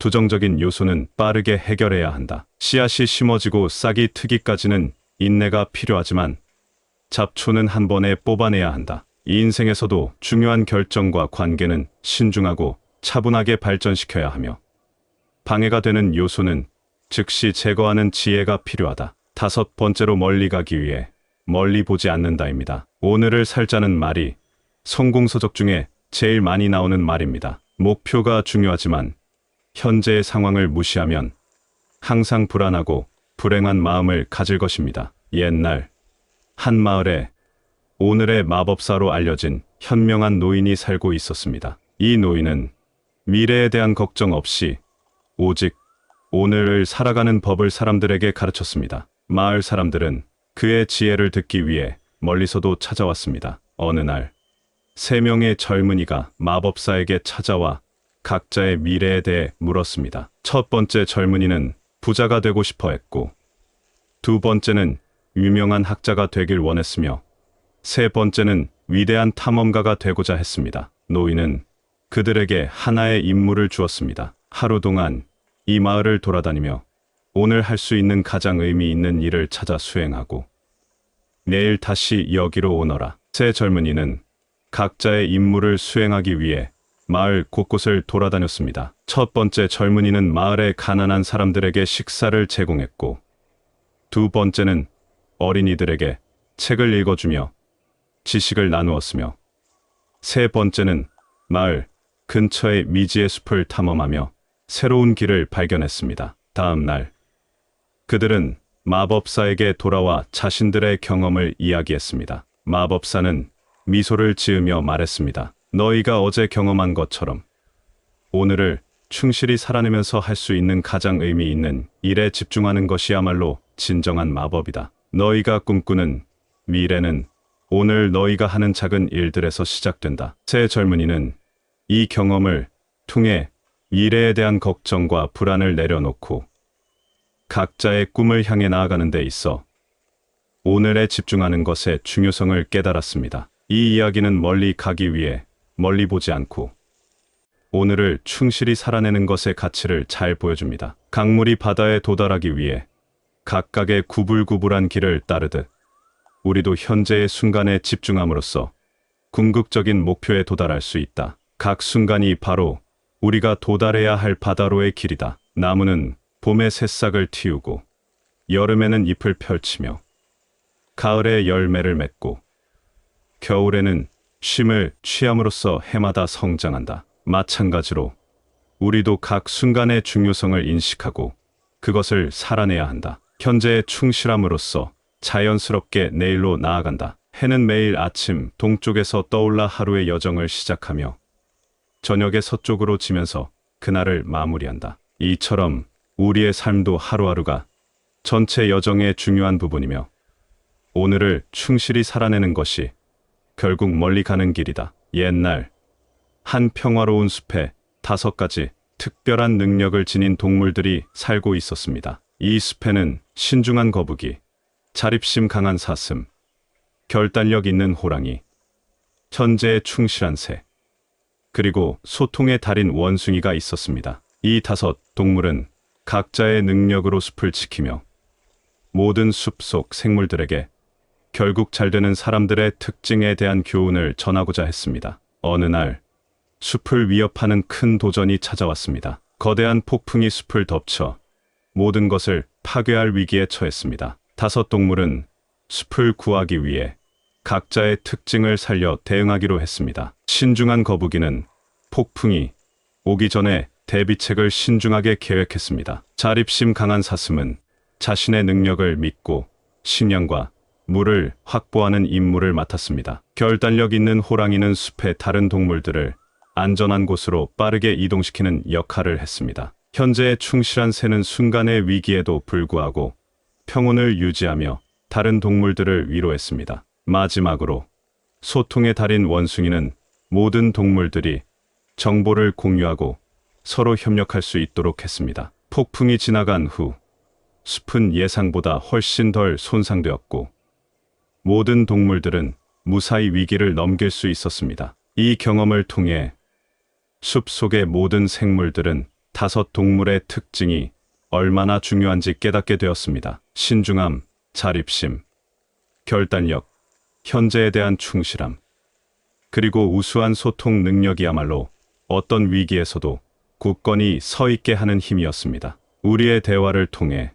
부정적인 요소는 빠르게 해결해야 한다. 씨앗이 심어지고 싹이 트기까지는 인내가 필요하지만 잡초는 한 번에 뽑아내야 한다. 이 인생에서도 중요한 결정과 관계는 신중하고 차분하게 발전시켜야 하며 방해가 되는 요소는 즉시 제거하는 지혜가 필요하다. 5번째로 멀리 가기 위해 멀리 보지 않는다입니다. 오늘을 살자는 말이 성공서적 중에 제일 많이 나오는 말입니다. 목표가 중요하지만 현재의 상황을 무시하면 항상 불안하고 불행한 마음을 가질 것입니다. 옛날 한 마을에 오늘의 마법사로 알려진 현명한 노인이 살고 있었습니다. 이 노인은 미래에 대한 걱정 없이 오직 오늘을 살아가는 법을 사람들에게 가르쳤습니다. 마을 사람들은 그의 지혜를 듣기 위해 멀리서도 찾아왔습니다. 어느 날 3명의 젊은이가 마법사에게 찾아와 각자의 미래에 대해 물었습니다. 첫 번째 젊은이는 부자가 되고 싶어 했고, 두 번째는 유명한 학자가 되길 원했으며, 세 번째는 위대한 탐험가가 되고자 했습니다. 노인은 그들에게 하나의 임무를 주었습니다. 하루 동안 이 마을을 돌아다니며 오늘 할 수 있는 가장 의미 있는 일을 찾아 수행하고 내일 다시 여기로 오너라. 세 젊은이는 각자의 임무를 수행하기 위해 마을 곳곳을 돌아다녔습니다. 첫 번째 젊은이는 마을의 가난한 사람들에게 식사를 제공했고, 두 번째는 어린이들에게 책을 읽어주며 지식을 나누었으며, 세 번째는 마을 근처의 미지의 숲을 탐험하며 새로운 길을 발견했습니다. 다음 날 그들은 마법사에게 돌아와 자신들의 경험을 이야기했습니다. 마법사는 미소를 지으며 말했습니다. 너희가 어제 경험한 것처럼 오늘을 충실히 살아내면서 할 수 있는 가장 의미 있는 일에 집중하는 것이야말로 진정한 마법이다. 너희가 꿈꾸는 미래는 오늘 너희가 하는 작은 일들에서 시작된다. 새 젊은이는 이 경험을 통해 미래에 대한 걱정과 불안을 내려놓고 각자의 꿈을 향해 나아가는 데 있어 오늘에 집중하는 것의 중요성을 깨달았습니다. 이 이야기는 멀리 가기 위해 멀리 보지 않고 오늘을 충실히 살아내는 것의 가치를 잘 보여줍니다. 강물이 바다에 도달하기 위해 각각의 구불구불한 길을 따르듯 우리도 현재의 순간에 집중함으로써 궁극적인 목표에 도달할 수 있다. 각 순간이 바로 우리가 도달해야 할 바다로의 길이다. 나무는 봄에 새싹을 틔우고 여름에는 잎을 펼치며 가을에 열매를 맺고 겨울에는 쉼을 취함으로써 해마다 성장한다. 마찬가지로 우리도 각 순간의 중요성을 인식하고 그것을 살아내야 한다. 현재에 충실함으로써 자연스럽게 내일로 나아간다. 해는 매일 아침 동쪽에서 떠올라 하루의 여정을 시작하며 저녁에 서쪽으로 지면서 그날을 마무리한다. 이처럼 우리의 삶도 하루하루가 전체 여정의 중요한 부분이며 오늘을 충실히 살아내는 것이 결국 멀리 가는 길이다. 옛날 한 평화로운 숲에 5가지 특별한 능력을 지닌 동물들이 살고 있었습니다. 이 숲에는 신중한 거북이, 자립심 강한 사슴, 결단력 있는 호랑이, 현재에 충실한 새, 그리고 소통의 달인 원숭이가 있었습니다. 이 5 동물은 각자의 능력으로 숲을 지키며 모든 숲속 생물들에게 결국 잘 되는 사람들의 특징에 대한 교훈을 전하고자 했습니다. 어느 날 숲을 위협하는 큰 도전이 찾아왔습니다. 거대한 폭풍이 숲을 덮쳐 모든 것을 파괴할 위기에 처했습니다. 5 동물은 숲을 구하기 위해 각자의 특징을 살려 대응하기로 했습니다. 신중한 거북이는 폭풍이 오기 전에 대비책을 신중하게 계획했습니다. 자립심 강한 사슴은 자신의 능력을 믿고 식량과 물을 확보하는 임무를 맡았습니다. 결단력 있는 호랑이는 숲의 다른 동물들을 안전한 곳으로 빠르게 이동시키는 역할을 했습니다. 현재에 충실한 새는 순간의 위기에도 불구하고 평온을 유지하며 다른 동물들을 위로했습니다. 마지막으로 소통의 달인 원숭이는 모든 동물들이 정보를 공유하고 서로 협력할 수 있도록 했습니다. 폭풍이 지나간 후 숲은 예상보다 훨씬 덜 손상되었고 모든 동물들은 무사히 위기를 넘길 수 있었습니다. 이 경험을 통해 숲 속의 모든 생물들은 5 동물의 특징이 얼마나 중요한지 깨닫게 되었습니다. 신중함, 자립심, 결단력, 현재에 대한 충실함, 그리고 우수한 소통 능력이야말로 어떤 위기에서도 굳건히 서 있게 하는 힘이었습니다. 우리의 대화를 통해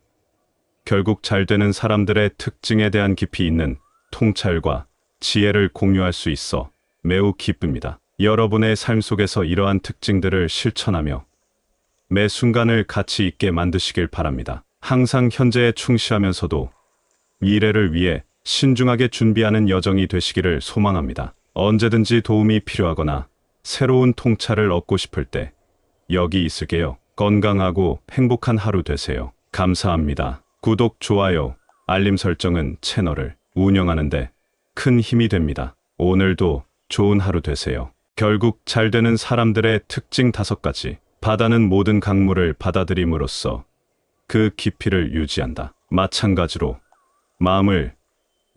결국 잘 되는 사람들의 특징에 대한 깊이 있는 통찰과 지혜를 공유할 수 있어 매우 기쁩니다. 여러분의 삶 속에서 이러한 특징들을 실천하며 매 순간을 가치 있게 만드시길 바랍니다. 항상 현재에 충실하면서도 미래를 위해 신중하게 준비하는 여정이 되시기를 소망합니다. 언제든지 도움이 필요하거나 새로운 통찰을 얻고 싶을 때 여기 있을게요. 건강하고 행복한 하루 되세요. 감사합니다. 구독, 좋아요, 알림 설정은 채널을 운영하는데 큰 힘이 됩니다. 오늘도 좋은 하루 되세요. 결국 잘 되는 사람들의 특징 5가지. 바다는 모든 강물을 받아들임으로써 그 깊이를 유지한다. 마찬가지로 마음을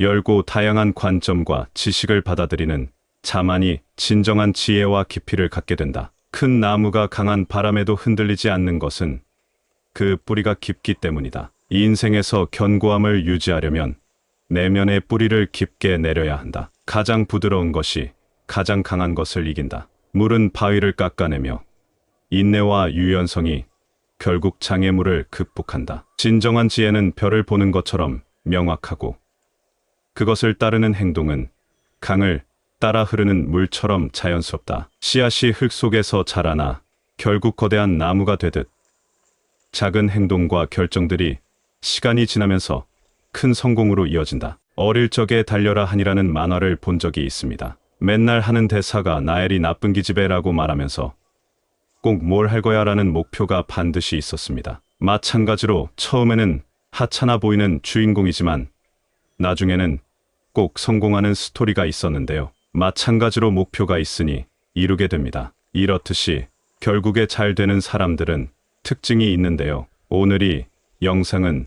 열고 다양한 관점과 지식을 받아들이는 자만이 진정한 지혜와 깊이를 갖게 된다. 큰 나무가 강한 바람에도 흔들리지 않는 것은 그 뿌리가 깊기 때문이다. 이 인생에서 견고함을 유지하려면 내면의 뿌리를 깊게 내려야 한다. 가장 부드러운 것이 가장 강한 것을 이긴다. 물은 바위를 깎아내며 인내와 유연성이 결국 장애물을 극복한다. 진정한 지혜는 별을 보는 것처럼 명확하고 그것을 따르는 행동은 강을 따라 흐르는 물처럼 자연스럽다. 씨앗이 흙 속에서 자라나 결국 거대한 나무가 되듯 작은 행동과 결정들이 시간이 지나면서 큰 성공으로 이어진다. 어릴 적에 달려라 하니라는 만화를 본 적이 있습니다. 맨날 하는 대사가 나엘이 나쁜 기집애라고 말하면서 꼭 뭘 할 거야 라는 목표가 반드시 있었습니다. 마찬가지로 처음에는 하찮아 보이는 주인공이지만 나중에는 꼭 성공하는 스토리가 있었는데요. 마찬가지로 목표가 있으니 이루게 됩니다. 이렇듯이 결국에 잘 되는 사람들은 특징이 있는데요. 오늘 이 영상은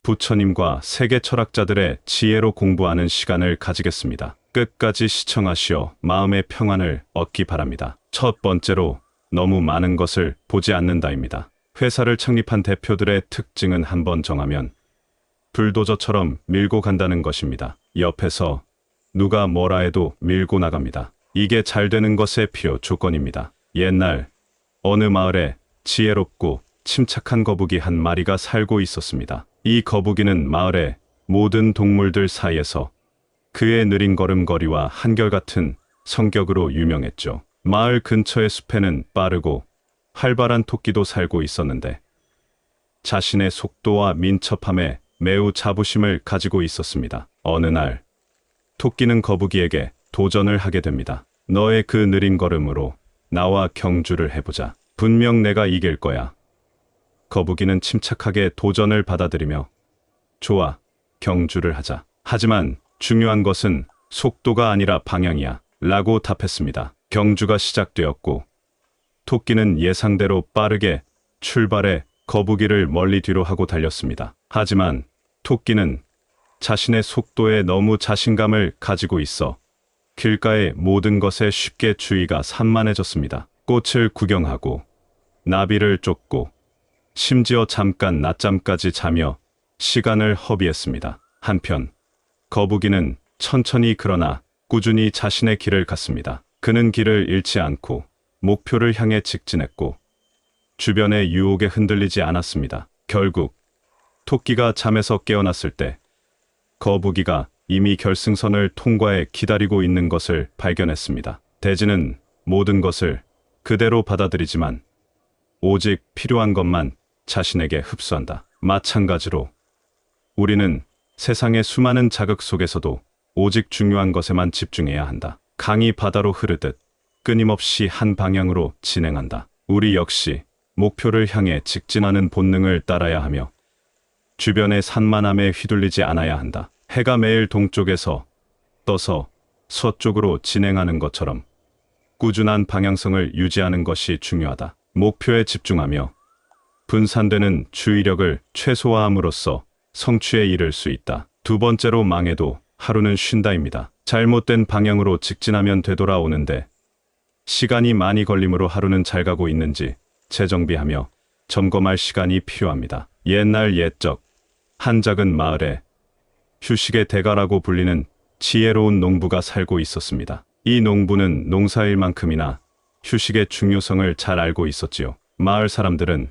부처님과 세계 철학자들의 지혜로 공부하는 시간을 가지겠습니다. 끝까지 시청하시어 마음의 평안을 얻기 바랍니다. 첫 번째로 너무 많은 것을 보지 않는다입니다. 회사를 창립한 대표들의 특징은 한번 정하면 불도저처럼 밀고 간다는 것입니다. 옆에서 누가 뭐라 해도 밀고 나갑니다. 이게 잘 되는 것의 필요 조건입니다. 옛날 어느 마을에 지혜롭고 침착한 거북이 한 마리가 살고 있었습니다. 이 거북이는 마을의 모든 동물들 사이에서 그의 느린 걸음걸이와 한결같은 성격으로 유명했죠. 마을 근처의 숲에는 빠르고 활발한 토끼도 살고 있었는데 자신의 속도와 민첩함에 매우 자부심을 가지고 있었습니다. 어느 날 토끼는 거북이에게 도전을 하게 됩니다. 너의 그 느린 걸음으로 나와 경주를 해보자. 분명 내가 이길 거야. 거북이는 침착하게 도전을 받아들이며 좋아, 경주를 하자. 하지만 중요한 것은 속도가 아니라 방향이야 라고 답했습니다. 경주가 시작되었고 토끼는 예상대로 빠르게 출발해 거북이를 멀리 뒤로 하고 달렸습니다. 하지만 토끼는 자신의 속도에 너무 자신감을 가지고 있어 길가의 모든 것에 쉽게 주의가 산만해졌습니다. 꽃을 구경하고 나비를 쫓고 심지어 잠깐 낮잠까지 자며 시간을 허비했습니다. 한편 거북이는 천천히 그러나 꾸준히 자신의 길을 갔습니다. 그는 길을 잃지 않고 목표를 향해 직진했고 주변의 유혹에 흔들리지 않았습니다. 결국 토끼가 잠에서 깨어났을 때 거북이가 이미 결승선을 통과해 기다리고 있는 것을 발견했습니다. 돼지는 모든 것을 그대로 받아들이지만 오직 필요한 것만 자신에게 흡수한다. 마찬가지로 우리는 세상의 수많은 자극 속에서도 오직 중요한 것에만 집중해야 한다. 강이 바다로 흐르듯 끊임없이 한 방향으로 진행한다. 우리 역시 목표를 향해 직진하는 본능을 따라야 하며 주변의 산만함에 휘둘리지 않아야 한다. 해가 매일 동쪽에서 떠서 서쪽으로 진행하는 것처럼 꾸준한 방향성을 유지하는 것이 중요하다. 목표에 집중하며 분산되는 주의력을 최소화함으로써 성취에 이를 수 있다. 두 번째로 망해도 하루는 쉰다입니다. 잘못된 방향으로 직진하면 되돌아오는데 시간이 많이 걸리므로 하루는 잘 가고 있는지 재정비하며 점검할 시간이 필요합니다. 옛날 옛적 한 작은 마을에 휴식의 대가라고 불리는 지혜로운 농부가 살고 있었습니다. 이 농부는 농사일만큼이나 휴식의 중요성을 잘 알고 있었지요. 마을 사람들은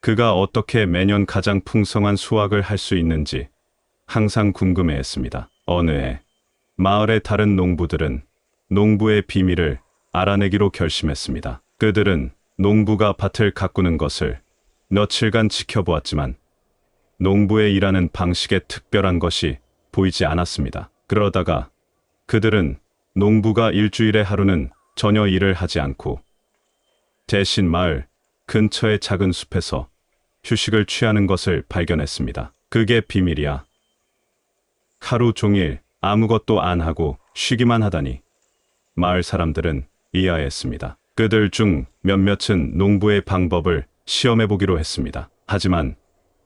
그가 어떻게 매년 가장 풍성한 수확을 할 수 있는지 항상 궁금해했습니다. 어느 해 마을의 다른 농부들은 농부의 비밀을 알아내기로 결심했습니다. 그들은 농부가 밭을 가꾸는 것을 며칠간 지켜보았지만 농부의 일하는 방식에 특별한 것이 보이지 않았습니다. 그러다가 그들은 농부가 일주일에 하루는 전혀 일을 하지 않고 대신 마을 근처의 작은 숲에서 휴식을 취하는 것을 발견했습니다. 그게 비밀이야. 하루 종일 아무것도 안 하고 쉬기만 하다니. 마을 사람들은 이해했습니다. 그들 중 몇몇은 농부의 방법을 시험해보기로 했습니다. 하지만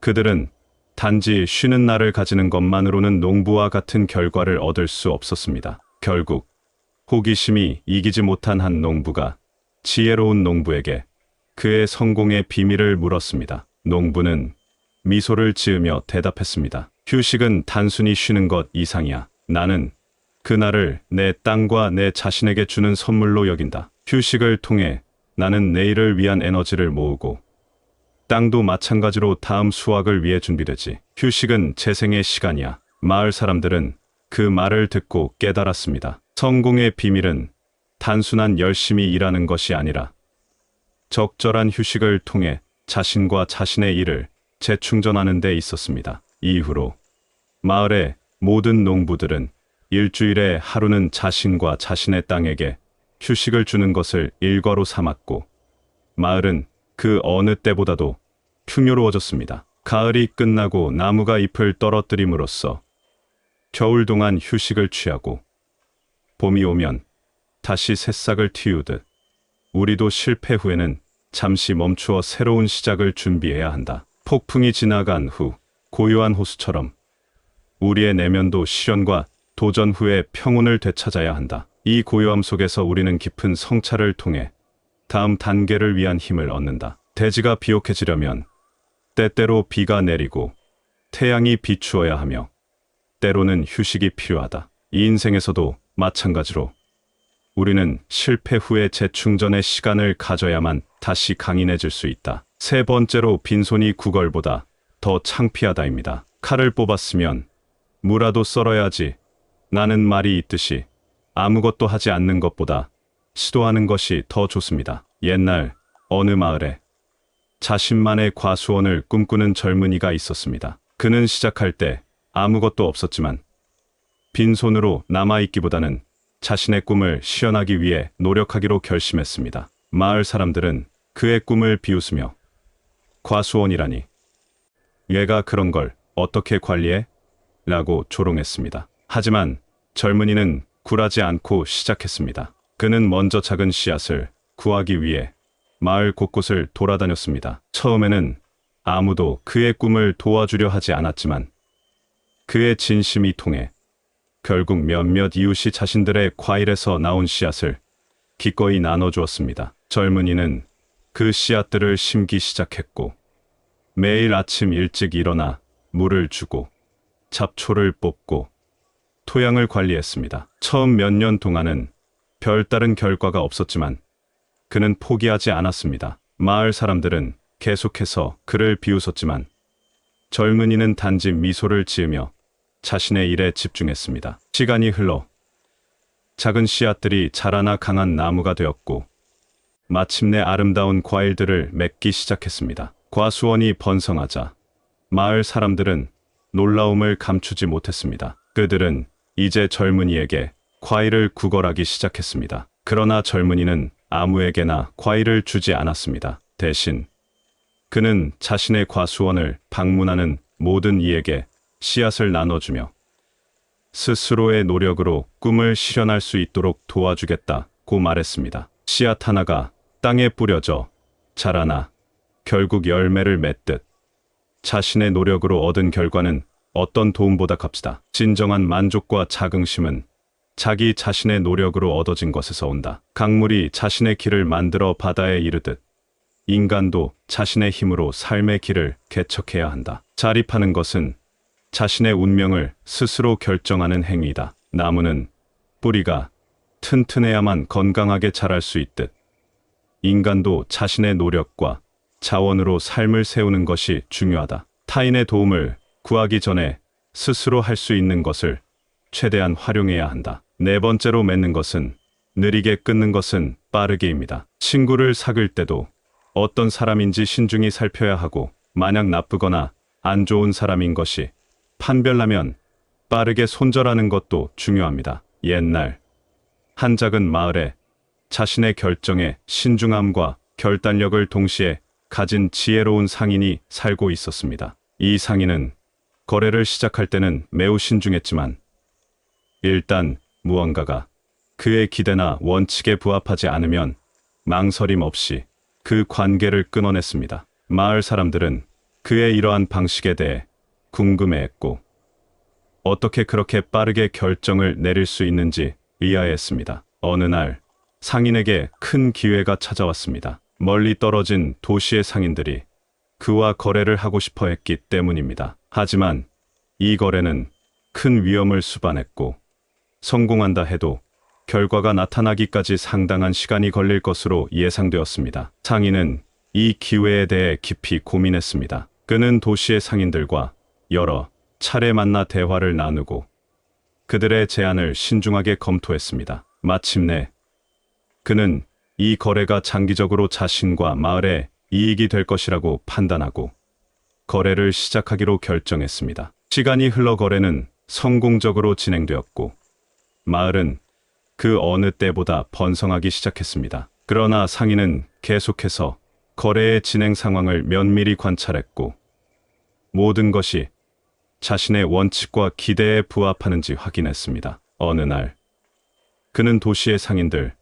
그들은 단지 쉬는 날을 가지는 것만으로는 농부와 같은 결과를 얻을 수 없었습니다. 결국 호기심이 이기지 못한 한 농부가 지혜로운 농부에게 그의 성공의 비밀을 물었습니다. 농부는 미소를 지으며 대답했습니다. 휴식은 단순히 쉬는 것 이상이야. 나는 그날을 내 땅과 내 자신에게 주는 선물로 여긴다. 휴식을 통해 나는 내일을 위한 에너지를 모으고 땅도 마찬가지로 다음 수확을 위해 준비되지. 휴식은 재생의 시간이야. 마을 사람들은 그 말을 듣고 깨달았습니다. 성공의 비밀은 단순한 열심히 일하는 것이 아니라 적절한 휴식을 통해 자신과 자신의 일을 재충전하는 데 있었습니다. 이후로 마을의 모든 농부들은 일주일에 하루는 자신과 자신의 땅에게 휴식을 주는 것을 일과로 삼았고 마을은 그 어느 때보다도 풍요로워졌습니다. 가을이 끝나고 나무가 잎을 떨어뜨림으로써 겨울 동안 휴식을 취하고 봄이 오면 다시 새싹을 틔우듯 우리도 실패 후에는 잠시 멈추어 새로운 시작을 준비해야 한다. 폭풍이 지나간 후 고요한 호수처럼 우리의 내면도 시련과 도전 후에 평온을 되찾아야 한다. 이 고요함 속에서 우리는 깊은 성찰을 통해 다음 단계를 위한 힘을 얻는다. 대지가 비옥해지려면 때때로 비가 내리고 태양이 비추어야 하며 때로는 휴식이 필요하다. 이 인생에서도 마찬가지로 우리는 실패 후에 재충전의 시간을 가져야만 다시 강인해질 수 있다. 세 번째로 빈손이 구걸보다 더 창피하다입니다. 칼을 뽑았으면 무라도 썰어야지 라는 말이 있듯이 아무것도 하지 않는 것보다 시도하는 것이 더 좋습니다. 옛날 어느 마을에 자신만의 과수원을 꿈꾸는 젊은이가 있었습니다. 그는 시작할 때 아무것도 없었지만 빈손으로 남아있기보다는 자신의 꿈을 실현하기 위해 노력하기로 결심했습니다. 마을 사람들은 그의 꿈을 비웃으며 과수원이라니 얘가 그런 걸 어떻게 관리해? 라고 조롱했습니다. 하지만 젊은이는 굴하지 않고 시작했습니다. 그는 먼저 작은 씨앗을 구하기 위해 마을 곳곳을 돌아다녔습니다. 처음에는 아무도 그의 꿈을 도와주려 하지 않았지만 그의 진심이 통해 결국 몇몇 이웃이 자신들의 과일에서 나온 씨앗을 기꺼이 나눠주었습니다. 젊은이는 그 씨앗들을 심기 시작했고 매일 아침 일찍 일어나 물을 주고 잡초를 뽑고 토양을 관리했습니다. 처음 몇 년 동안은 별다른 결과가 없었지만 그는 포기하지 않았습니다. 마을 사람들은 계속해서 그를 비웃었지만 젊은이는 단지 미소를 지으며 자신의 일에 집중했습니다. 시간이 흘러 작은 씨앗들이 자라나 강한 나무가 되었고 마침내 아름다운 과일들을 맺기 시작했습니다. 과수원이 번성하자 마을 사람들은 놀라움을 감추지 못했습니다. 그들은 이제 젊은이에게 과일을 구걸하기 시작했습니다. 그러나 젊은이는 아무에게나 과일을 주지 않았습니다. 대신 그는 자신의 과수원을 방문하는 모든 이에게 씨앗을 나눠주며 스스로의 노력으로 꿈을 실현할 수 있도록 도와주겠다고 말했습니다. 씨앗 하나가 땅에 뿌려져 자라나 결국 열매를 맺듯 자신의 노력으로 얻은 결과는 어떤 도움보다 값지다. 진정한 만족과 자긍심은 자기 자신의 노력으로 얻어진 것에서 온다. 강물이 자신의 길을 만들어 바다에 이르듯 인간도 자신의 힘으로 삶의 길을 개척해야 한다. 자립하는 것은 자신의 운명을 스스로 결정하는 행위이다. 나무는 뿌리가 튼튼해야만 건강하게 자랄 수 있듯 인간도 자신의 노력과 자원으로 삶을 세우는 것이 중요하다. 타인의 도움을 구하기 전에 스스로 할 수 있는 것을 최대한 활용해야 한다. 네 번째로 맺는 것은 느리게 끊는 것은 빠르게입니다. 친구를 사귈 때도 어떤 사람인지 신중히 살펴야 하고 만약 나쁘거나 안 좋은 사람인 것이 판별나면 빠르게 손절하는 것도 중요합니다. 옛날 한 작은 마을에 자신의 결정에 신중함과 결단력을 동시에 가진 지혜로운 상인이 살고 있었습니다. 이 상인은 거래를 시작할 때는 매우 신중했지만 일단 무언가가 그의 기대나 원칙에 부합하지 않으면 망설임 없이 그 관계를 끊어냈습니다. 마을 사람들은 그의 이러한 방식에 대해 궁금해했고 어떻게 그렇게 빠르게 결정을 내릴 수 있는지 의아해했습니다. 어느 날 상인에게 큰 기회가 찾아왔습니다. 멀리 떨어진 도시의 상인들이 그와 거래를 하고 싶어 했기 때문입니다. 하지만 이 거래는 큰 위험을 수반했고 성공한다 해도 결과가 나타나기까지 상당한 시간이 걸릴 것으로 예상되었습니다. 상인은 이 기회에 대해 깊이 고민했습니다. 그는 도시의 상인들과 여러 차례 만나 대화를 나누고 그들의 제안을 신중하게 검토했습니다. 마침내 그는 이 거래가 장기적으로 자신과 마을에 이익이 될 것이라고 판단하고 거래를 시작하기로 결정했습니다. 시간이 흘러 거래는 성공적으로 진행되었고 마을은 그 어느 때보다 번성하기 시작했습니다. 그러나 상인은 계속해서 거래의 진행 상황을 면밀히 관찰했고 모든 것이 자신의 원칙과 기대에 부합하는지 확인했습니다. 어느 날 그는 도시의 상인들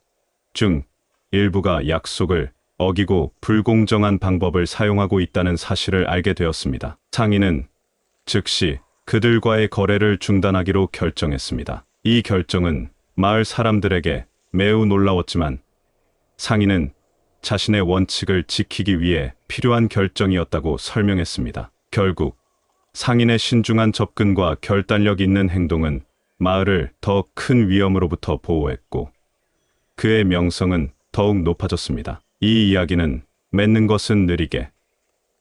중 일부가 약속을 어기고 불공정한 방법을 사용하고 있다는 사실을 알게 되었습니다. 상인은 즉시 그들과의 거래를 중단하기로 결정했습니다. 이 결정은 마을 사람들에게 매우 놀라웠지만 상인은 자신의 원칙을 지키기 위해 필요한 결정이었다고 설명했습니다. 결국 상인의 신중한 접근과 결단력 있는 행동은 마을을 더 큰 위험으로부터 보호했고 그의 명성은 더욱 높아졌습니다. 이 이야기는 맺는 것은 느리게,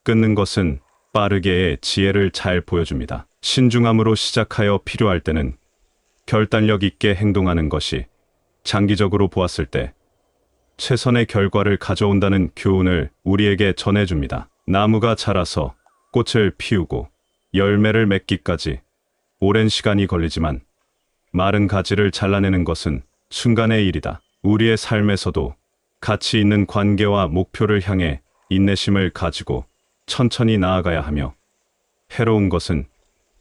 끊는 것은 빠르게의 지혜를 잘 보여줍니다. 신중함으로 시작하여 필요할 때는 결단력 있게 행동하는 것이 장기적으로 보았을 때 최선의 결과를 가져온다는 교훈을 우리에게 전해줍니다. 나무가 자라서 꽃을 피우고 열매를 맺기까지 오랜 시간이 걸리지만 마른 가지를 잘라내는 것은 순간의 일이다. 우리의 삶에서도 가치 있는 관계와 목표를 향해 인내심을 가지고 천천히 나아가야 하며 해로운 것은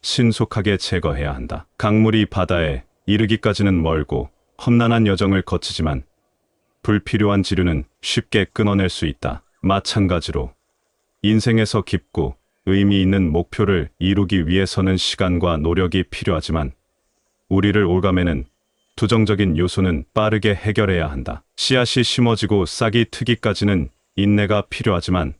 신속하게 제거해야 한다. 강물이 바다에 이르기까지는 멀고 험난한 여정을 거치지만 불필요한 지류는 쉽게 끊어낼 수 있다. 마찬가지로 인생에서 깊고 의미 있는 목표를 이루기 위해서는 시간과 노력이 필요하지만 우리를 올가매는 부정적인 요소는 빠르게 해결해야 한다. 씨앗이 심어지고 싹이 트기까지는 인내가 필요하지만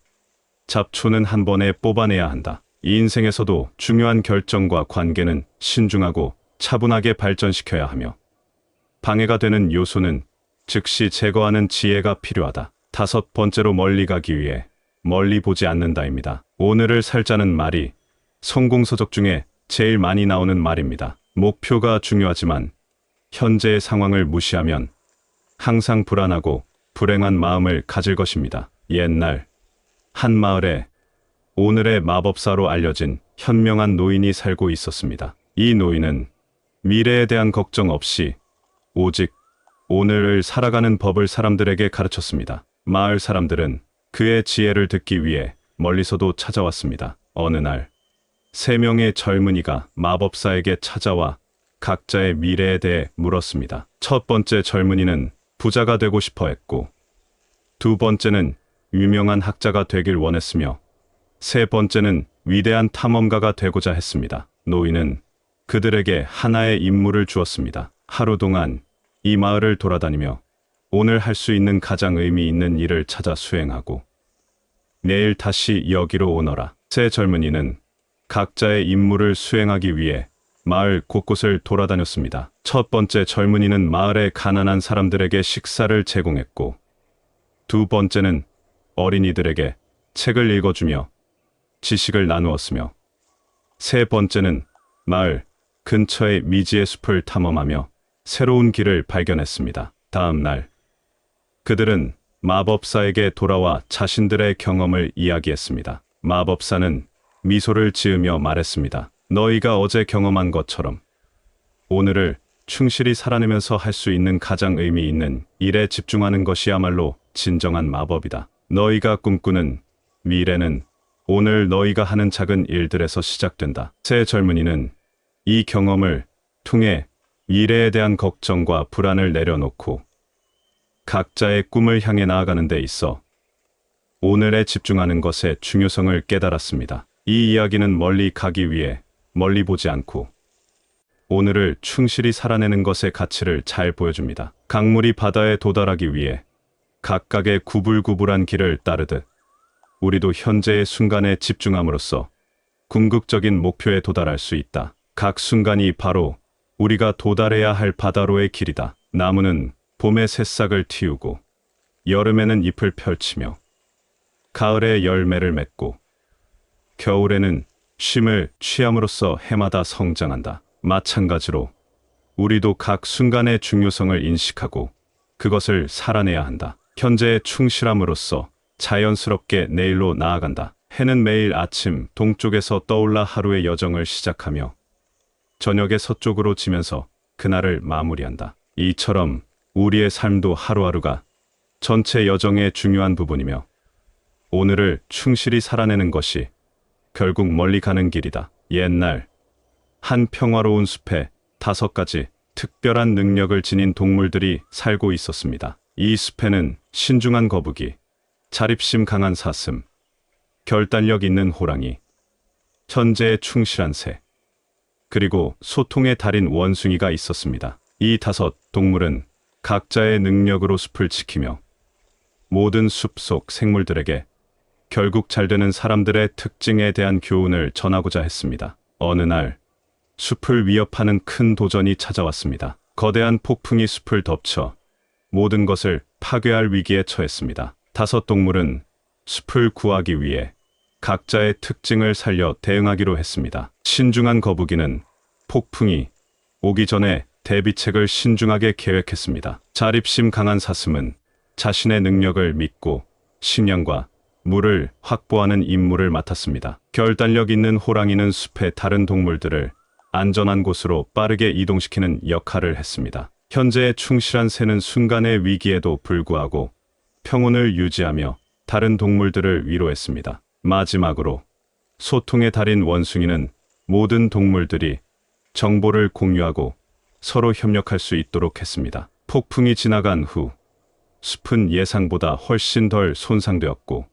잡초는 한 번에 뽑아내야 한다. 이 인생에서도 중요한 결정과 관계는 신중하고 차분하게 발전시켜야 하며 방해가 되는 요소는 즉시 제거하는 지혜가 필요하다. 5번째로 멀리 가기 위해 멀리 보지 않는다입니다. 오늘을 살자는 말이 성공서적 중에 제일 많이 나오는 말입니다. 목표가 중요하지만 현재의 상황을 무시하면 항상 불안하고 불행한 마음을 가질 것입니다. 옛날 한 마을에 오늘의 마법사로 알려진 현명한 노인이 살고 있었습니다. 이 노인은 미래에 대한 걱정 없이 오직 오늘을 살아가는 법을 사람들에게 가르쳤습니다. 마을 사람들은 그의 지혜를 듣기 위해 멀리서도 찾아왔습니다. 어느 날 3명의 젊은이가 마법사에게 찾아와 각자의 미래에 대해 물었습니다. 첫 번째 젊은이는 부자가 되고 싶어 했고, 두 번째는 유명한 학자가 되길 원했으며, 세 번째는 위대한 탐험가가 되고자 했습니다. 노인은 그들에게 하나의 임무를 주었습니다. 하루 동안 이 마을을 돌아다니며 오늘 할 수 있는 가장 의미 있는 일을 찾아 수행하고 내일 다시 여기로 오너라. 세 젊은이는 각자의 임무를 수행하기 위해 마을 곳곳을 돌아다녔습니다. 첫 번째 젊은이는 마을의 가난한 사람들에게 식사를 제공했고, 두 번째는 어린이들에게 책을 읽어주며 지식을 나누었으며, 세 번째는 마을 근처의 미지의 숲을 탐험하며 새로운 길을 발견했습니다. 다음 날 그들은 마법사에게 돌아와 자신들의 경험을 이야기했습니다. 마법사는 미소를 지으며 말했습니다. 너희가 어제 경험한 것처럼 오늘을 충실히 살아내면서 할 수 있는 가장 의미 있는 일에 집중하는 것이야말로 진정한 마법이다. 너희가 꿈꾸는 미래는 오늘 너희가 하는 작은 일들에서 시작된다. 새 젊은이는 이 경험을 통해 미래에 대한 걱정과 불안을 내려놓고 각자의 꿈을 향해 나아가는 데 있어 오늘에 집중하는 것의 중요성을 깨달았습니다. 이 이야기는 멀리 가기 위해 멀리 보지 않고 오늘을 충실히 살아내는 것의 가치를 잘 보여줍니다. 강물이 바다에 도달하기 위해 각각의 구불구불한 길을 따르듯 우리도 현재의 순간에 집중함으로써 궁극적인 목표에 도달할 수 있다. 각 순간이 바로 우리가 도달해야 할 바다로의 길이다. 나무는 봄에 새싹을 틔우고 여름에는 잎을 펼치며 가을에 열매를 맺고 겨울에는 쉼을 취함으로써 해마다 성장한다. 마찬가지로 우리도 각 순간의 중요성을 인식하고 그것을 살아내야 한다. 현재에 충실함으로써 자연스럽게 내일로 나아간다. 해는 매일 아침 동쪽에서 떠올라 하루의 여정을 시작하며 저녁에 서쪽으로 지면서 그날을 마무리한다. 이처럼 우리의 삶도 하루하루가 전체 여정의 중요한 부분이며 오늘을 충실히 살아내는 것이 결국 멀리 가는 길이다. 옛날 한 평화로운 숲에 5가지 특별한 능력을 지닌 동물들이 살고 있었습니다. 이 숲에는 신중한 거북이, 자립심 강한 사슴, 결단력 있는 호랑이, 천재에 충실한 새, 그리고 소통의 달인 원숭이가 있었습니다. 이 5 동물은 각자의 능력으로 숲을 지키며 모든 숲속 생물들에게 결국 잘되는 사람들의 특징에 대한 교훈을 전하고자 했습니다. 어느 날 숲을 위협하는 큰 도전이 찾아왔습니다. 거대한 폭풍이 숲을 덮쳐 모든 것을 파괴할 위기에 처했습니다. 5 동물은 숲을 구하기 위해 각자의 특징을 살려 대응하기로 했습니다. 신중한 거북이는 폭풍이 오기 전에 대비책을 신중하게 계획했습니다. 자립심 강한 사슴은 자신의 능력을 믿고 식량과 물을 확보하는 임무를 맡았습니다. 결단력 있는 호랑이는 숲의 다른 동물들을 안전한 곳으로 빠르게 이동시키는 역할을 했습니다. 현재에 충실한 새는 순간의 위기에도 불구하고 평온을 유지하며 다른 동물들을 위로했습니다. 마지막으로 소통의 달인 원숭이는 모든 동물들이 정보를 공유하고 서로 협력할 수 있도록 했습니다. 폭풍이 지나간 후 숲은 예상보다 훨씬 덜 손상되었고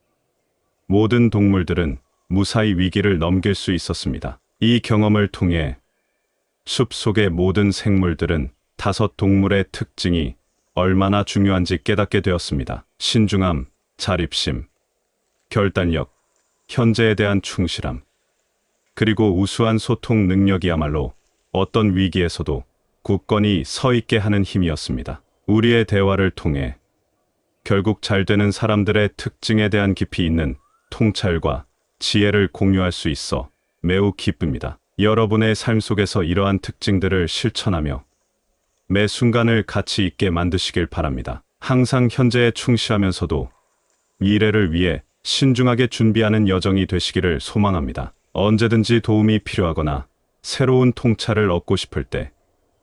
모든 동물들은 무사히 위기를 넘길 수 있었습니다. 이 경험을 통해 숲 속의 모든 생물들은 5동물의 특징이 얼마나 중요한지 깨닫게 되었습니다. 신중함, 자립심, 결단력, 현재에 대한 충실함, 그리고 우수한 소통 능력이야말로 어떤 위기에서도 굳건히 서 있게 하는 힘이었습니다. 우리의 대화를 통해 결국 잘 되는 사람들의 특징에 대한 깊이 있는 통찰과 지혜를 공유할 수 있어 매우 기쁩니다. 여러분의 삶 속에서 이러한 특징들을 실천하며 매 순간을 가치 있게 만드시길 바랍니다. 항상 현재에 충실하면서도 미래를 위해 신중하게 준비하는 여정이 되시기를 소망합니다. 언제든지 도움이 필요하거나 새로운 통찰을 얻고 싶을 때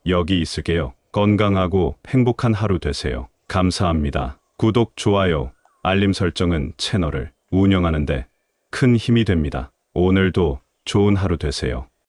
여기 있을게요. 건강하고 행복한 하루 되세요. 감사합니다. 구독, 좋아요, 알림 설정은 채널을 운영하는데 큰 힘이 됩니다. 오늘도 좋은 하루 되세요.